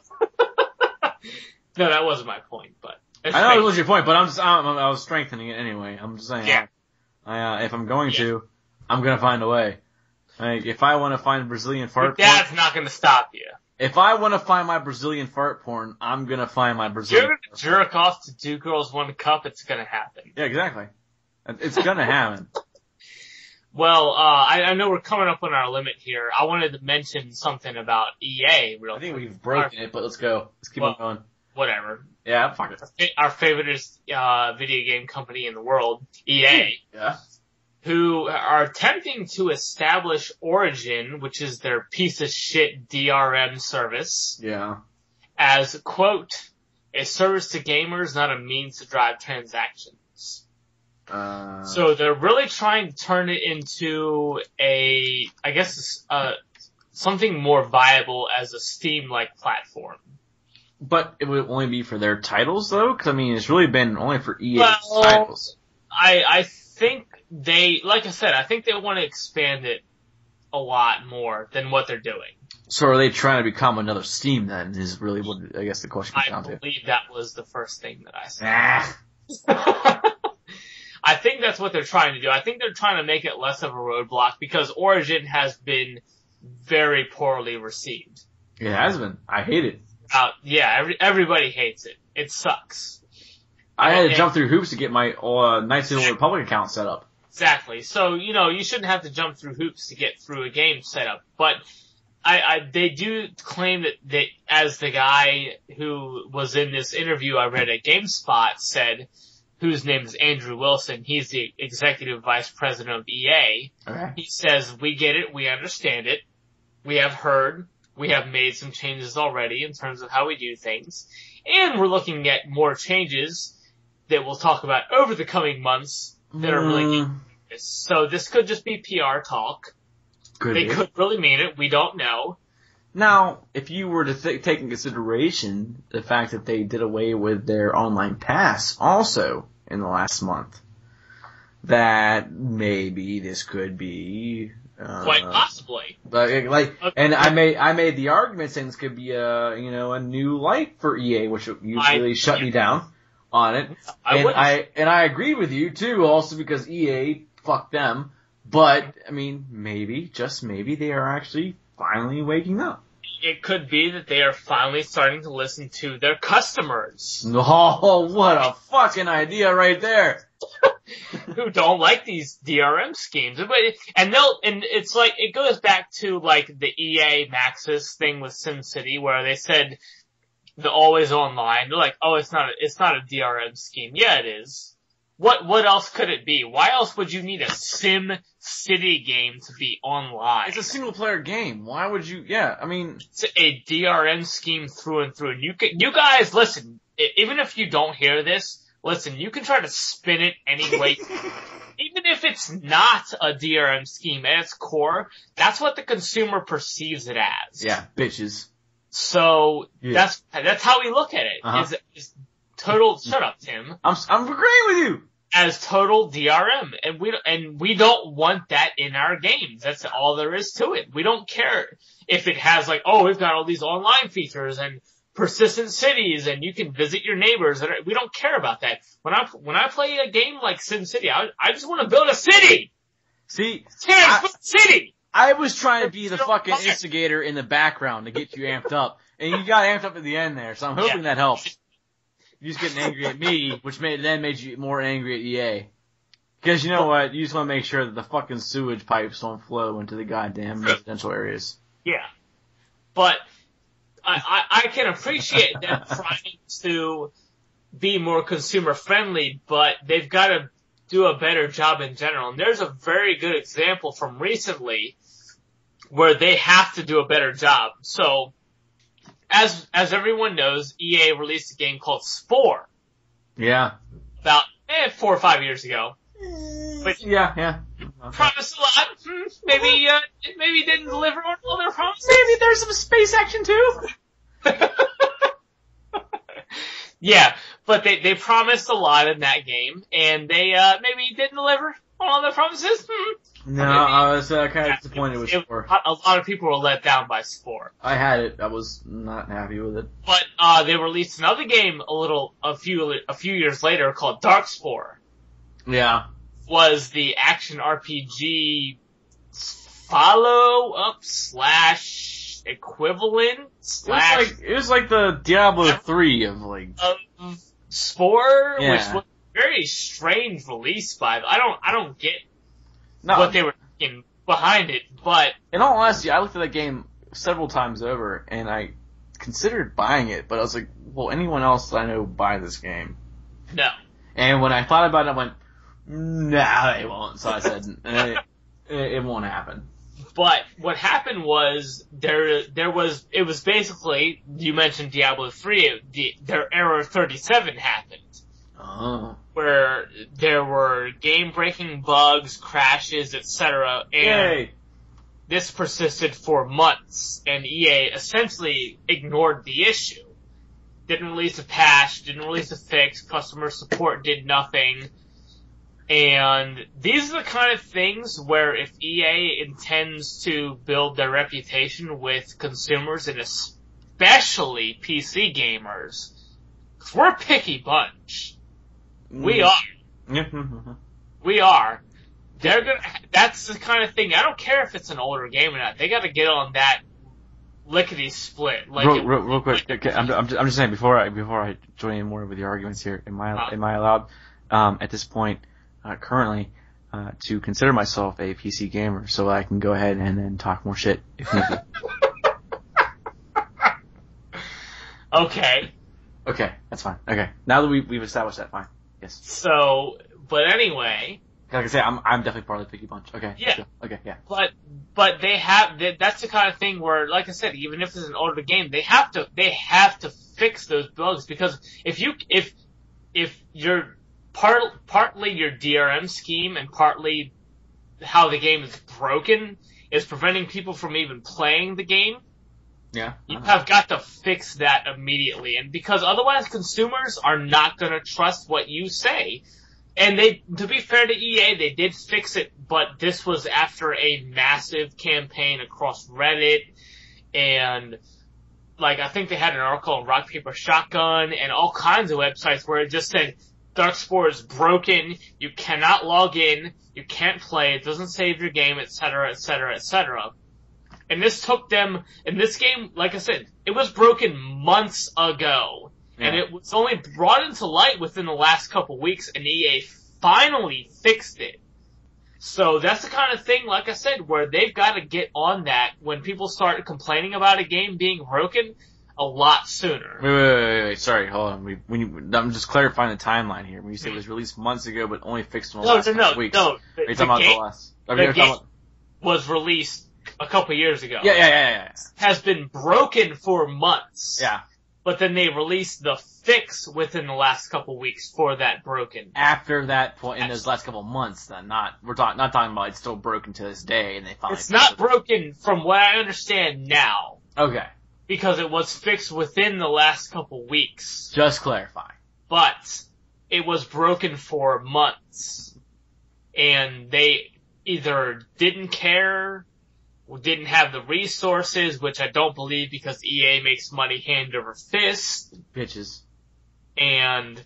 No, that wasn't my point, but. I know it was your point, but I was strengthening it anyway. I'm just saying. Yeah. If I'm going to, I'm gonna find a way. If I want to find Brazilian fart porn. That's not gonna stop you. If I want to find my Brazilian fart porn, I'm gonna find my Brazilian. You're gonna jerk off to 2 Girls 1 Cup, it's gonna happen. Yeah, exactly. It's gonna happen. Well, I know we're coming up on our limit here. I wanted to mention something about EA real quick. I think we've broken it, but let's go. Let's keep on going. Whatever. Yeah, fuck it. Our favorite video game company in the world, EA. Yeah. Who are attempting to establish Origin, which is their piece of shit DRM service. Yeah. As, quote, a service to gamers, not a means to drive transactions. So they're really trying to turn it into something more viable as a Steam-like platform. But it would only be for their titles, though? Because, it's really been only for EA's titles. I think I think they want to expand it a lot more than what they're doing. So are they trying to become another Steam, then, is really what, I guess, the question comes down to. I believe that was the first thing that I said. I think that's what they're trying to do. I think they're trying to make it less of a roadblock because Origin has been very poorly received. It has been. I hate it. Everybody hates it. It sucks. I had to jump through hoops to get my Knights of the Old Republic account set up. Exactly. So, you shouldn't have to jump through hoops to get through a game setup. But they do claim that as the guy who was in this interview I read at GameSpot said, whose name is Andrew Wilson, he's the executive vice president of EA. Okay. He says, we get it, we understand it, we have heard, we have made some changes already in terms of how we do things, and we're looking at more changes that we'll talk about over the coming months that are really this. So this could just be PR talk. They could really mean it. We don't know. Now, if you were to take in consideration the fact that they did away with their online pass also in the last month, that maybe this could be quite possibly. And I made the argument saying this could be a new light for EA, which usually shut me down on it. I agree with you too, also because EA, fuck them. But I mean, maybe, just maybe, they are actually finally waking up. It could be that they are finally starting to listen to their customers. Oh, what a fucking idea right there. Who don't like these DRM schemes. And it's like, it goes back to like the EA Maxis thing with SimCity where they said the always online. They're like, oh, it's not a DRM scheme. Yeah, it is. What else could it be? Why else would you need a SimCity game to be online? It's a single player game. Why would you? Yeah, I mean, it's a DRM scheme through and through. And you guys, listen. Even if you don't hear this, listen. You can try to spin it any way. Even if it's not a DRM scheme at its core, that's what the consumer perceives it as. Yeah, bitches. So that's how we look at it. Uh-huh. Is total. Shut up, Tim. I'm agreeing with you. As total DRM, and we don't want that in our games. That's all there is to it. We don't care if it has like, oh, we've got all these online features and persistent cities, and you can visit your neighbors. We don't care about that. When I play a game like SimCity, I just want to build a city. See, city. I was trying to be the fucking instigator in the background to get you amped up, and you got amped up at the end there. So I'm hoping that helps. You're just getting angry at me, which made you more angry at EA. Because you know what? You just want to make sure that the fucking sewage pipes don't flow into the goddamn residential areas. Yeah. But I can appreciate them trying to be more consumer friendly, but they've got to do a better job in general. And there's a very good example from recently where they have to do a better job. So, as everyone knows, EA released a game called Spore. Yeah. About 4 or 5 years ago. But yeah. Promised a lot. Maybe didn't deliver on all their promises. Maybe there's some space action too. Yeah, but they promised a lot in that game, and they maybe didn't deliver on all their promises. No, I was kind of disappointed with Spore. A lot of people were let down by Spore. I had it. I was not happy with it. But they released another game a few years later called Darkspore. Yeah. Was the action RPG follow-up / equivalent / It was like the Diablo 3 of like Spore, yeah. which was a very strange release by them. I don't get what they were thinking behind it, but in all honesty, I looked at that game several times over and I considered buying it, but I was like, will anyone else that I know buy this game? No. And when I thought about it, I went, nah, they won't. So I said, it won't happen. But what happened was it was basically, you mentioned Diablo 3, their Error 37 happened. Oh. Where there were game-breaking bugs, crashes, etc. And this persisted for months, and EA essentially ignored the issue. Didn't release a patch, didn't release a fix, customer support did nothing. And these are the kind of things where if EA intends to build their reputation with consumers and especially PC gamers, 'cause we're a picky bunch. We are. We are. That's the kind of thing, I don't care if it's an older game or not, they gotta get on that lickety split. Like real quick, okay, I'm just saying, before I join in more with your arguments here, am I allowed, at this point, currently, to consider myself a PC gamer, so I can go ahead and then talk more shit if need be? Okay. Okay, that's fine. Okay, now that we've established that, fine. Yes. So, but anyway. Like I say, I'm definitely part of the picky bunch. Okay. Yeah. Sure. Okay. Yeah. But that's the kind of thing where, like I said, even if it's an older game, they have to fix those bugs, because if you're partly your DRM scheme and partly how the game is broken is preventing people from even playing the game. Yeah. You have got to fix that immediately, and because otherwise consumers are not going to trust what you say. And to be fair to EA, they did fix it, but this was after a massive campaign across Reddit, and I think they had an article on Rock Paper Shotgun and all kinds of websites where it just said, Darkspore is broken, you cannot log in, you can't play, it doesn't save your game, etc., etc., etc. And this took them, and this game, like I said, it was broken months ago. Yeah. And it was only brought into light within the last couple weeks, and EA finally fixed it. So that's the kind of thing, like I said, where they've got to get on that when people start complaining about a game being broken a lot sooner. Wait. Sorry, hold on. I'm just clarifying the timeline here. When you say it was released months ago, but only fixed in the last couple weeks. No. Are you talking about the last? The game was released a couple years ago. Yeah. Has been broken for months. Yeah. But then they released the fix within the last couple weeks for that broken. After that point, in those last couple months, then not talking about it's still broken to this day, and they finally. It's not broken from what I understand now. Okay. Because it was fixed within the last couple weeks. Just clarify. But it was broken for months, and they either didn't care, didn't have the resources, which I don't believe because EA makes money hand over fist. Bitches. And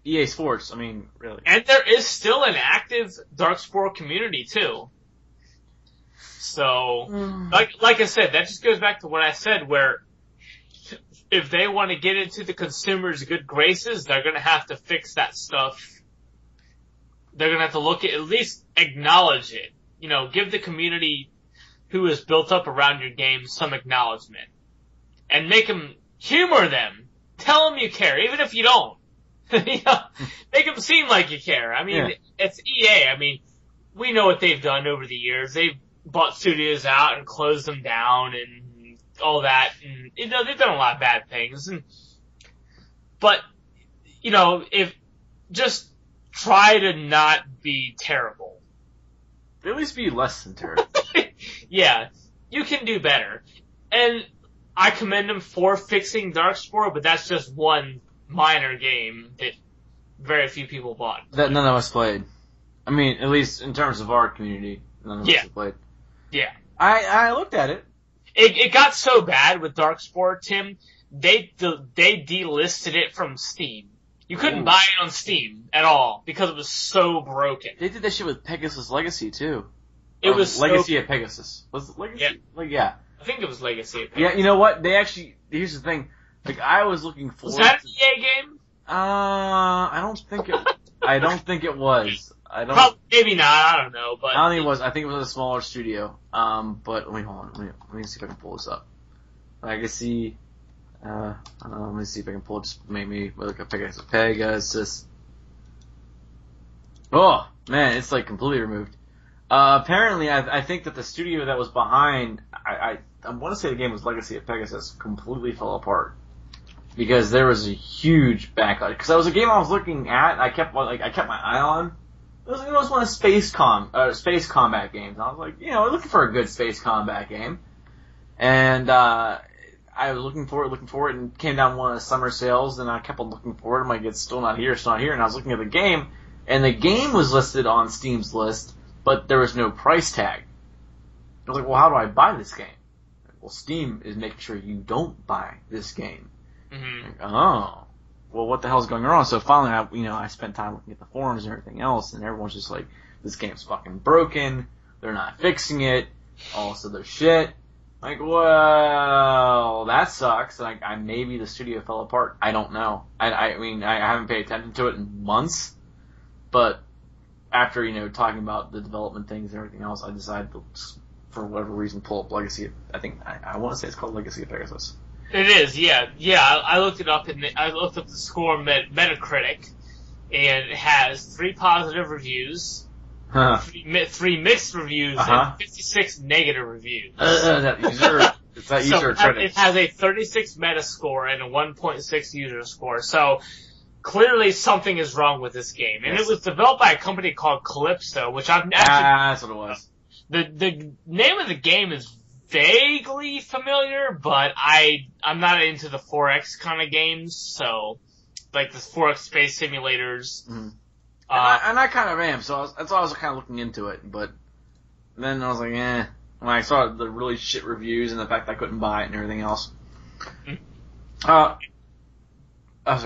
EA Sports, I mean, really. And there is still an active Darkspore community too. So, like I said, that just goes back to what I said, where if they want to get into the consumer's good graces, they're gonna have to fix that stuff. They're gonna have to at least acknowledge it. Give the community who is built up around your game some acknowledgement. And humor them. Tell them you care, even if you don't. Make them seem like you care. I mean, It's EA. I mean, we know what they've done over the years. They've bought studios out and closed them down and all that. And, they've done a lot of bad things. But, if just try to not be terrible. At least be less than terrible. Yeah, you can do better. And I commend them for fixing Darkspore, but that's just one minor game that very few people bought. That none of us played. I mean, at least in terms of our community, none of us have played. Yeah. I looked at it. It got so bad with Darkspore, Tim, they delisted it from Steam. You couldn't buy it on Steam at all because it was so broken. They did that shit with Pegasus Legacy too. It was Legacy of Pegasus. Was it Legacy? Yeah. I think it was Legacy of Pegasus. Yeah, you know what? Here's the thing. I was looking forward. Was that an EA game? I don't think it was. Maybe not. I don't know. But I don't think it was. I think it was a smaller studio. But let me hold on. Let me see if I can pull this up. Legacy. Let me see if I can pull. Just maybe look at Pegasus. Oh man, it's completely removed. Apparently, I think that the studio that was behind, I want to say the game was Legacy of Pegasus, completely fell apart. Because there was a huge backlog. Because that was a game I was looking at, and I kept my eye on. It was one of space combat games. And I was looking for a good space combat game. And, I was looking for it, and came down one of the summer sales, and I kept on looking for it. I'm like, it's still not here, and I was looking at the game, and the game was listed on Steam's list, but there was no price tag. I was like, well, how do I buy this game? Well, Steam is making sure you don't buy this game. Mm-hmm. Like, oh. well, what the hell's going on? So finally, I spent time looking at the forums and everything else, and everyone's just like, this game's fucking broken. They're not fixing it. All this other shit. Like, well, that sucks. Like, maybe the studio fell apart. I don't know. I mean, I haven't paid attention to it in months, but after, talking about the development things and everything else, I decided to, for whatever reason, pull up Legacy. I want to say it's called Legacy of Pegasus. It is, yeah. Yeah, I looked it up, and I looked up the score on Metacritic, and it has 3 positive reviews, 3 mixed reviews, and 56 negative reviews. It's that user credit. It has a 36 Metascore and a 1.6 user score, so clearly something is wrong with this game. And It was developed by a company called Calypso, which I've actually... that's what it was. The name of the game is vaguely familiar, but I'm not into the 4X kind of games, so, like the 4X space simulators. Mm-hmm. And I kind of am, so that's why I was kind of looking into it, but then I was like, when I saw the really shit reviews and the fact that I couldn't buy it and everything else. Mm-hmm. Sorry,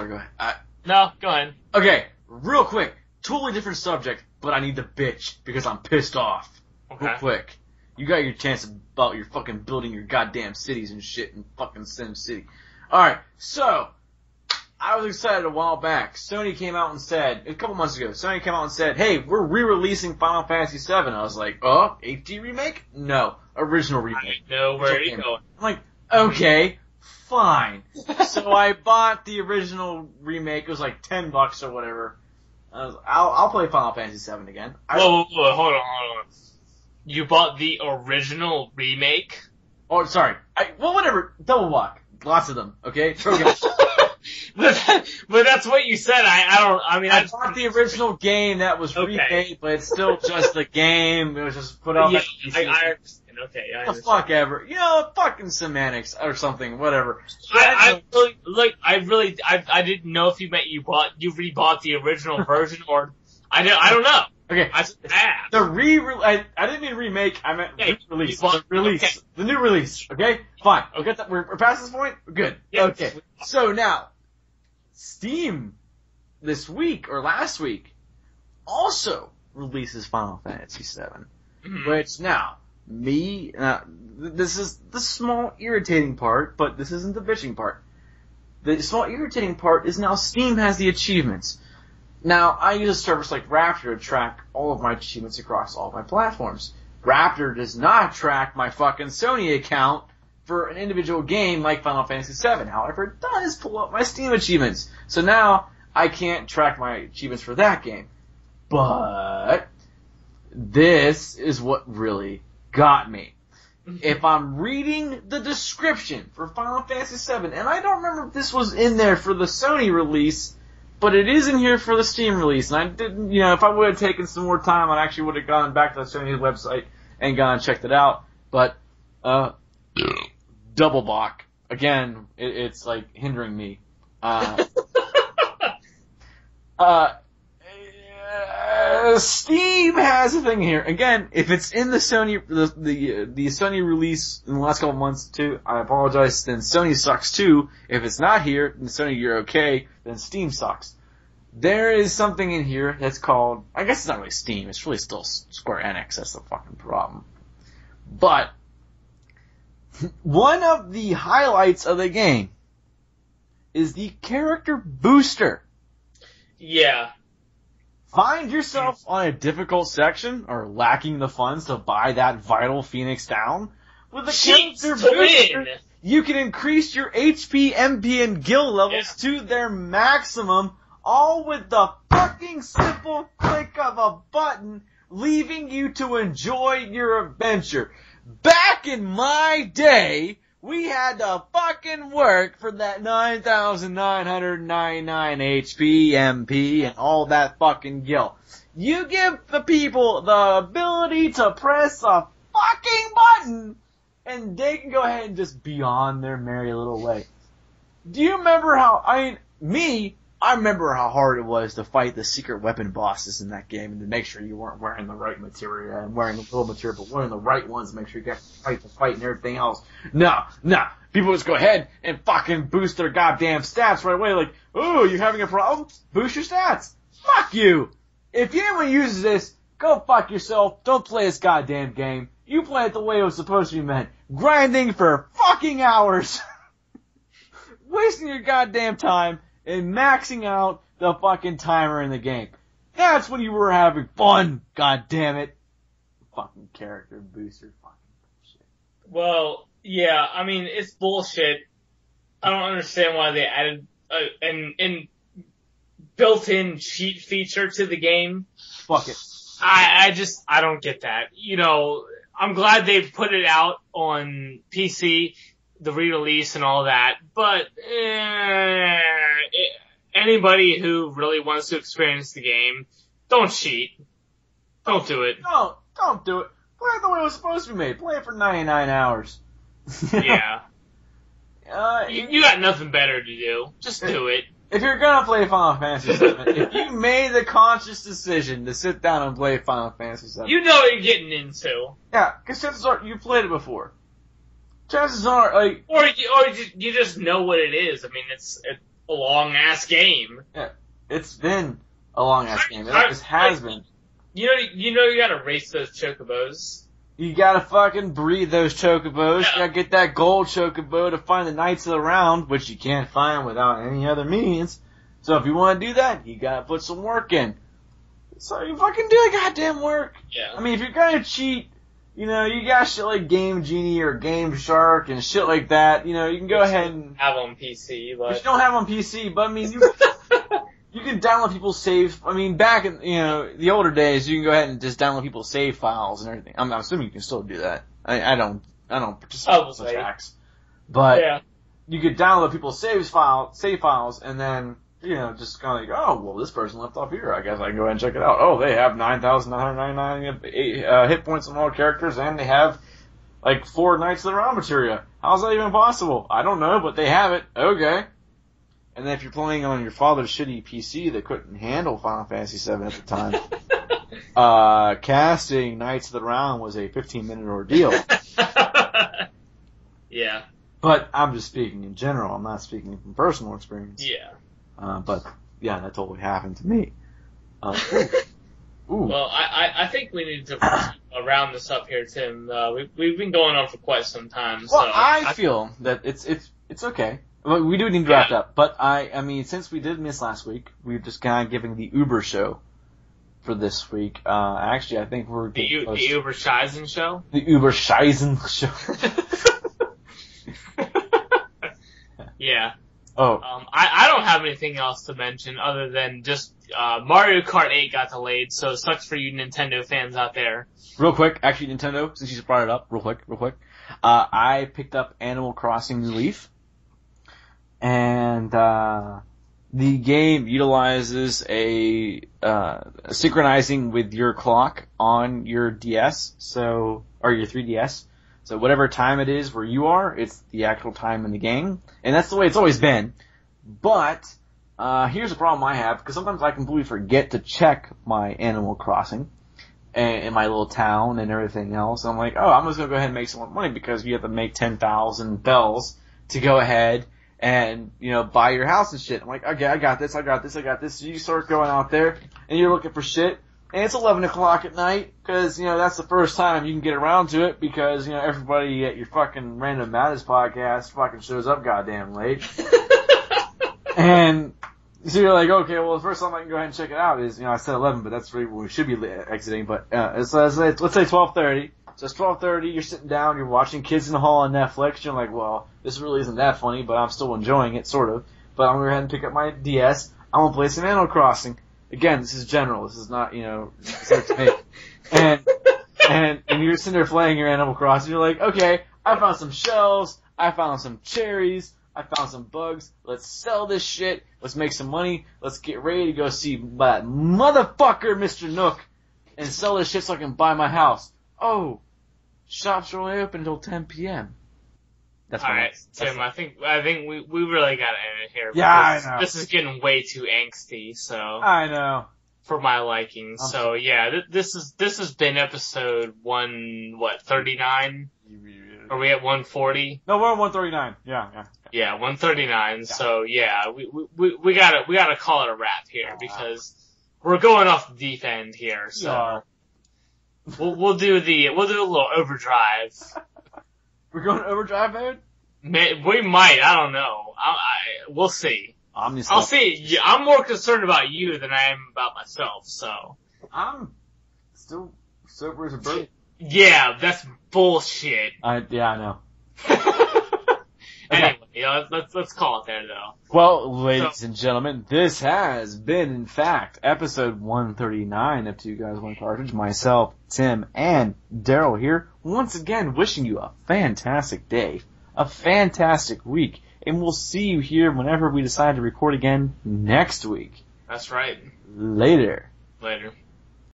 go ahead. No, go ahead. Okay, real quick, totally different subject, but I need to bitch because I'm pissed off. Okay. Real quick. You got your chance about your fucking building your goddamn cities and shit in fucking Sim City. Alright, so, I was excited a while back. Sony came out and said, a couple months ago, Sony came out and said, hey, we're re-releasing Final Fantasy VII. I was like, oh, HD remake? No, original remake. I know where you're going. I'm like, okay, fine. So I bought the original remake. It was like $10 or whatever. I'll play Final Fantasy VII again. Whoa, hold on. You bought the original remake? Oh, sorry. Whatever. Double block. Lots of them. Okay? But that's what you said. I bought the original game that was remade, but it's still just the game. It was just put out. Yeah, I understand. Okay, I understand. The fuck ever. Fucking semantics or something. Whatever. I didn't know if you meant you rebought the original version or I don't know. Okay. I didn't mean remake, I meant re-release. The release. Okay. The new release. Okay? Fine. Okay, we're past this point? We're good. Yeah. Okay. So now, Steam this week, or last week, also releases Final Fantasy VII. Mm-hmm. Which now, this is the small irritating part, but this isn't the bitching part. The small irritating part is now Steam has the achievements. Now, I use a service like Raptor to track all of my achievements across all of my platforms. Raptor does not track my fucking Sony account for an individual game like Final Fantasy VII. However, it does pull up my Steam achievements. So now, I can't track my achievements for that game. But, this is what really got me. If I'm reading the description for Final Fantasy VII, and I don't remember if this was in there for the Sony release, but it is in here for the Steam release, and I didn't, if I would have taken some more time, I actually would have gone back to the Sony website and gone and checked it out. But, double block. Again, it's like hindering me. Steam has a thing here. Again, if it's in the Sony, the Sony release in the last couple months too, I apologize, then Sony sucks too. If it's not here, then Sony, you're okay, then Steam sucks. There is something in here that's called, I guess it's not really Steam, it's really still Square Enix, that's the fucking problem. But, one of the highlights of the game is the character booster. Yeah. Find yourself on a difficult section, or lacking the funds to buy that vital Phoenix down? With the character booster, you can increase your HP, MP, and guild levels to their maximum, all with the fucking simple click of a button, leaving you to enjoy your adventure. Back in my day, we had to fucking work for that 9,999 HP, MP, and all that fucking guild. You give the people the ability to press a fucking button, and they can go ahead and just be on their merry little way. Do you remember how, I remember how hard it was to fight the secret weapon bosses in that game and to make sure you weren't wearing the right materia and wearing the little materia, but wearing the right ones to make sure you got the fight and everything else. No. People just go ahead and fucking boost their goddamn stats right away. Like, oh, you having a problem? Boost your stats. Fuck you. If anyone uses this, go fuck yourself. Don't play this goddamn game. You play it the way it was supposed to be meant. Grinding for fucking hours. Wasting your goddamn time and maxing out the fucking timer in the game. That's when you were having fun, god damn it. Fucking character booster, fucking bullshit. Well, yeah, I mean, it's bullshit. I don't understand why they added an built-in cheat feature to the game. Fuck it. I don't get that. You know, I'm glad they put it out on PC, the re-release and all that, but anybody who really wants to experience the game, don't cheat. Don't do it. No, don't do it. Play it the way it was supposed to be made. Play it for 99 hours. Yeah. You got nothing better to do. Just do it. If you're gonna play Final Fantasy VII, if you made the conscious decision to sit down and play Final Fantasy VII, you know what you're getting into. Yeah, because chances are you played it before. Chances are, like, or you just know what it is. I mean, it's a long ass game. Yeah, it's been a long ass game. It just has been. You know, you gotta race those chocobos. You gotta fucking breed those chocobos. Yeah. You gotta get that gold chocobo to find the Knights of the Round, which you can't find without any other means. So if you want to do that, you gotta put some work in. So you fucking do the goddamn work. Yeah. I mean, if you're gonna cheat, you know, you got shit like Game Genie or Game Shark and shit like that. You know, you can go ahead and have on PC, but you don't have on PC. But I mean, you can download people's save. I mean, back in, you know, the older days, you can go ahead and just download people's save files and everything. I'm assuming you can still do that. I don't participate in such acts. But yeah. You could download people's save files, and then, you know, just kind of like, oh, well, this person left off here. I guess I can go ahead and check it out. Oh, they have 9,999 hit points on all characters, and they have like 4 Knights of the Round materia. How's that even possible? I don't know, but they have it. Okay. And then if you're playing on your father's shitty PC that couldn't handle Final Fantasy VII at the time, casting Knights of the Round was a 15-minute ordeal. Yeah. But I'm just speaking in general. I'm not speaking from personal experience. Yeah. But, yeah, that totally happened to me. Ooh. Well, I think we need to round this up here, Tim. We've been going on for quite some time. Well, so I feel that it's okay. Well, we do need to wrap up, but I mean, since we did miss last week, we've just kind of given the Uber show for this week. Actually, I think we're the Uber Shizen show. The Uber Shizen show. Yeah. Oh. I don't have anything else to mention other than just Mario Kart 8 got delayed, so it sucks for you Nintendo fans out there. Real quick, actually, Nintendo, since you just brought it up, real quick. I picked up Animal Crossing New Leaf. And, the game utilizes a synchronizing with your clock on your DS, or your 3DS. So whatever time it is where you are, it's the actual time in the game. And that's the way it's always been. But, here's a problem I have, because sometimes I completely forget to check my Animal Crossing in my little town and everything else. I'm like, oh, I'm just gonna go ahead and make some more money because you have to make 10,000 bells to go ahead and, you know, buy your house and shit. I'm like, okay, I got this. So you start going out there, and you're looking for shit, and it's 11 o'clock at night, cause, you know, that's the first time you can get around to it, because, you know, everybody at your fucking Random Madness podcast fucking shows up goddamn late. And so you're like, okay, well, the first time I can go ahead and check it out is, you know, I said 11, but that's really when we should be exiting, but, let's say 12:30. So it's 12:30, you're sitting down, you're watching Kids in the Hall on Netflix, you're like, well, this really isn't that funny, but I'm still enjoying it, sort of. But I'm going to go ahead and pick up my DS, I'm going to play some Animal Crossing. Again, this is general, this is not, you know, to me. And you're sitting there playing your Animal Crossing, you're like, okay, I found some shells, I found some cherries, I found some bugs, let's sell this shit, let's make some money, let's get ready to go see that motherfucker, Mr. Nook, and sell this shit so I can buy my house. Oh, shops are only open until 10 p.m. That's all right, Tim. I think we really gotta end it here. Yeah, I know. This is getting way too angsty. So I know. For my liking. So yeah, this has been episode 139. Are we at 140? No, we're on 139. Yeah. Yeah, 139. Yeah. So yeah, we gotta call it a wrap here because we're going off the deep end here. So we'll do a little overdrive. We're going overdrive mode? We might. I don't know. We'll see. I'll see. I'm more concerned about you than I am about myself. So I'm still sober as a bird. Yeah, that's bullshit. I know. Anyway, let's call it there though. Well, ladies and gentlemen, this has been, in fact, episode 139 of Two Guys, One Cartridge. Myself, Tim, and Daryl here, once again wishing you a fantastic day, a fantastic week, and we'll see you here whenever we decide to record again next week. That's right. Later. Later.